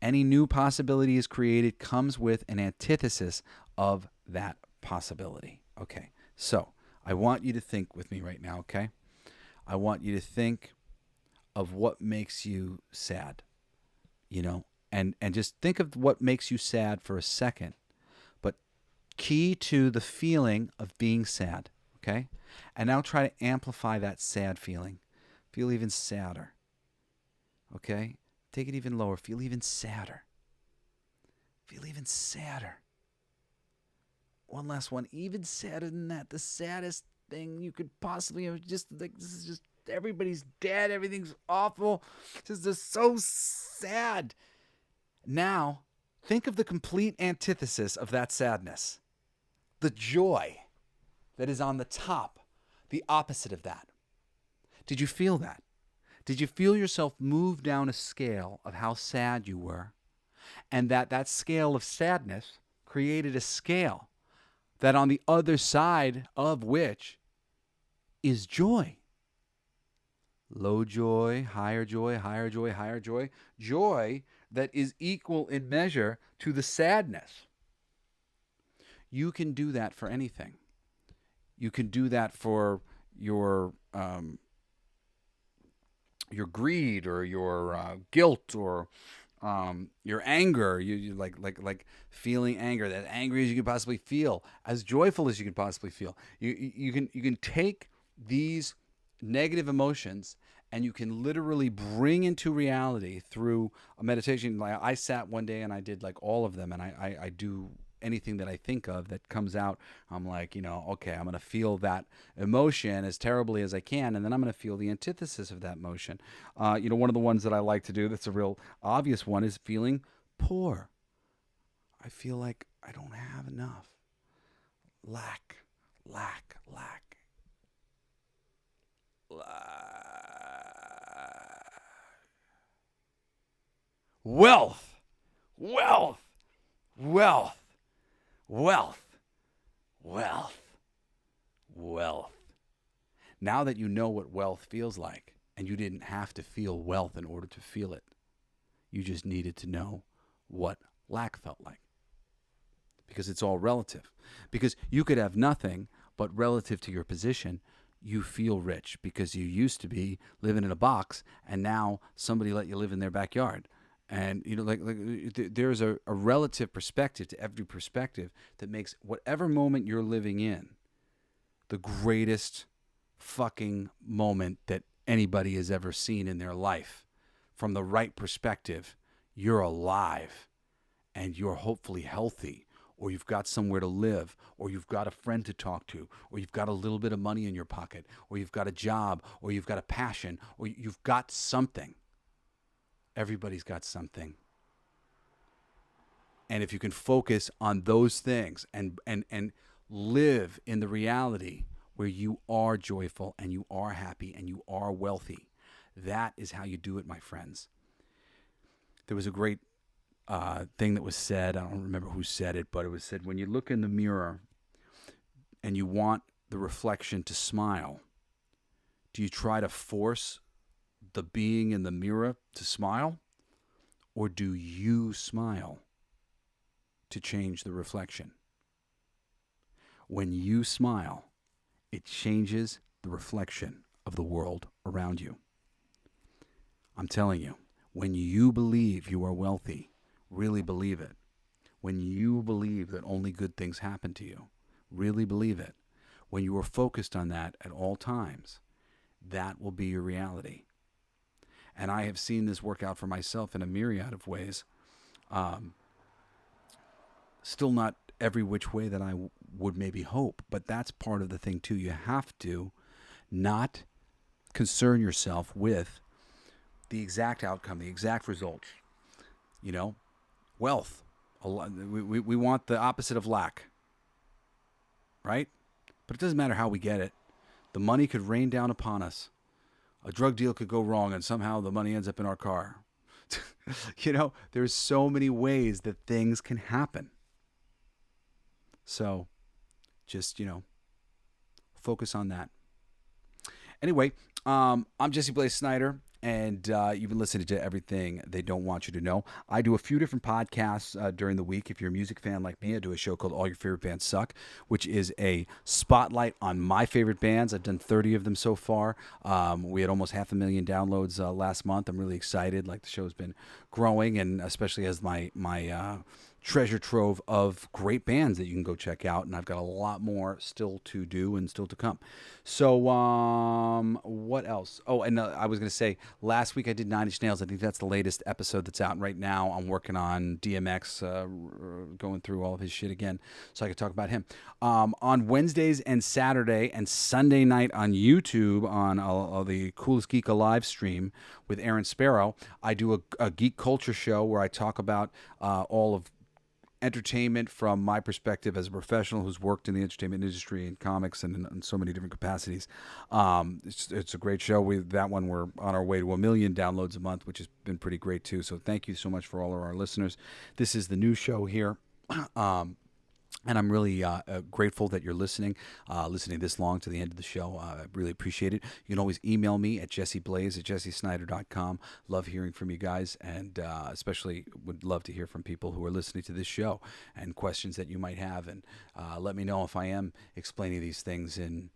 Any new possibility is created comes with an antithesis of that possibility. Okay, so I want you to think with me right now, okay? I want you to think of what makes you sad, and just think of what makes you sad for a second, but key to the feeling of being sad, okay? And now try to amplify that sad feeling. Feel even sadder, okay? Take it even lower. Feel even sadder. Feel even sadder. One last one. Even sadder than that. The saddest thing you could possibly have. Just like, this is just, everybody's dead. Everything's awful. This is so sad. Now, think of the complete antithesis of that sadness. The joy that is on the top. The opposite of that. Did you feel that? Did you feel yourself move down a scale of how sad you were? And that scale of sadness created a scale that on the other side of which is joy. Low joy, higher joy, higher joy, higher joy. Joy that is equal in measure to the sadness. You can do that for anything. You can do that for your greed or your guilt or your anger. You like feeling anger, that angry as you can possibly feel, as joyful as you can possibly feel. You can take these negative emotions and you can literally bring into reality through a meditation. Like I sat one day and I did like all of them, and I do anything that I think of that comes out. I'm like, okay, I'm going to feel that emotion as terribly as I can, and then I'm going to feel the antithesis of that emotion. One of the ones that I like to do that's a real obvious one is feeling poor. I feel like I don't have enough. Lack. Wealth. Now that you know what wealth feels like, and you didn't have to feel wealth in order to feel it, you just needed to know what lack felt like. Because it's all relative. Because you could have nothing, but relative to your position, you feel rich because you used to be living in a box, and now somebody let you live in their backyard. And there's a relative perspective to every perspective that makes whatever moment you're living in the greatest fucking moment that anybody has ever seen in their life. From the right perspective, you're alive and you're hopefully healthy, or you've got somewhere to live, or you've got a friend to talk to, or you've got a little bit of money in your pocket, or you've got a job, or you've got a passion, or you've got something. Everybody's got something. And if you can focus on those things and live in the reality where you are joyful and you are happy and you are wealthy, that is how you do it, my friends. There was a great thing that was said. I don't remember who said it, but it was said, when you look in the mirror and you want the reflection to smile, do you try to force the being in the mirror to smile, or do you smile to change the reflection? When you smile, it changes the reflection of the world around you. I'm telling you, when you believe you are wealthy, really believe it. When you believe that only good things happen to you, really believe it. When you are focused on that at all times, that will be your reality. And I have seen this work out for myself in a myriad of ways. Still not every which way that I would maybe hope, but that's part of the thing too. You have to not concern yourself with the exact outcome, the exact results. Wealth. We want the opposite of lack, right? But it doesn't matter how we get it. The money could rain down upon us. A drug deal could go wrong and somehow the money ends up in our car. There's so many ways that things can happen. So just, focus on that. Anyway, I'm Jesse Blaze Snider, and you've been listening to Everything They Don't Want You to Know. I do a few different podcasts during the week. If you're a music fan like me, I do a show called All Your Favorite Bands Suck, which is a spotlight on my favorite bands. I've done 30 of them so far. We had almost 500,000 downloads last month. I'm really excited. Like, the show's been growing, and especially as my treasure trove of great bands that you can go check out, and I've got a lot more still to do and still to come. So what else? Oh, and I was going to say, last week I did Nine Inch Nails. I think that's the latest episode that's out right now. I'm working on DMX, going through all of his shit again, so I could talk about him. On Wednesdays and Saturday and Sunday night on YouTube, on the Coolest Geek Alive stream with Aaron Sparrow, I do a geek culture show where I talk about all of entertainment from my perspective as a professional who's worked in the entertainment industry and comics and in so many different capacities. It's a great show. That one, we're on our way to 1 million downloads a month, which has been pretty great too. So thank you so much for all of our listeners. This is the new show here. And I'm really grateful that you're listening this long to the end of the show. I really appreciate it. You can always email me at jesseblaze@jessesnider.com. Love hearing from you guys, and especially would love to hear from people who are listening to this show and questions that you might have. And let me know if I am explaining these things in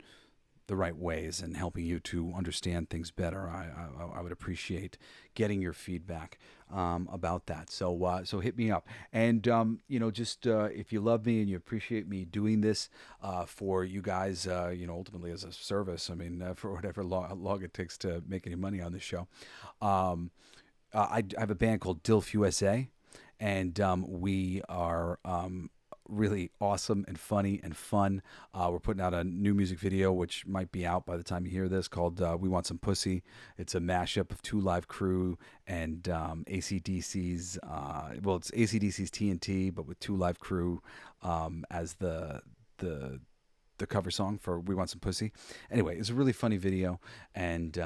the right ways and helping you to understand things better. I would appreciate getting your feedback about that. So hit me up. And, just if you love me and you appreciate me doing this for you guys, ultimately as a service, I mean, for whatever long it takes to make any money on this show, I have a band called Dilf USA, and we are really awesome and funny and fun. We're putting out a new music video, which might be out by the time you hear this, called We Want Some Pussy. It's a mashup of Two Live Crew and AC/DC's, it's AC/DC's TNT, but with Two Live Crew as the cover song for We Want Some Pussy. Anyway, it's a really funny video, and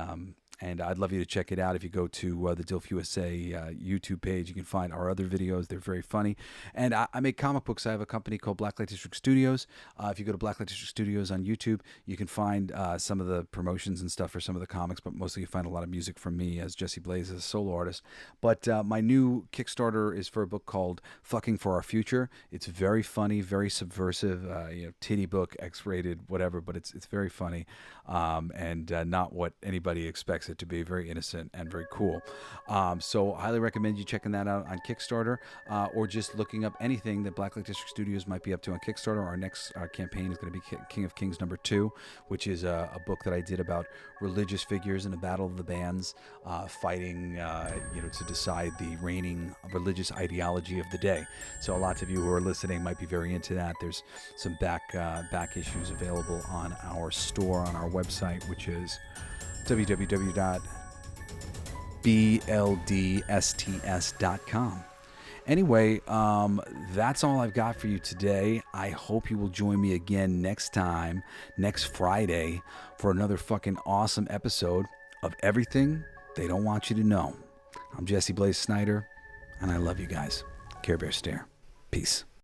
I'd love you to check it out. If you go to the Dilf USA YouTube page, you can find our other videos. They're very funny. And I make comic books. I have a company called Blacklight District Studios. If you go to Blacklight District Studios on YouTube, you can find some of the promotions and stuff for some of the comics, but mostly you find a lot of music from me as Jesse Blaze, as a solo artist. But my new Kickstarter is for a book called Fucking for Our Future. It's very funny, very subversive, titty book, X-rated, whatever, but it's very funny, and not what anybody expects it to be. Very innocent and very cool. So I highly recommend you checking that out on Kickstarter, or just looking up anything that Blacklight District Studios might be up to on Kickstarter. Our next campaign is going to be King of Kings #2, which is a book that I did about religious figures in a battle of the bands, fighting to decide the reigning religious ideology of the day. So lots of you who are listening might be very into that. There's some back issues available on our store, on our website, which is www.bldsts.com. Anyway, that's all I've got for you today. I hope you will join me again next Friday, for another fucking awesome episode of Everything They Don't Want You to Know. I'm Jesse Blaze Snider, and I love you guys. Care Bear Stare. Peace.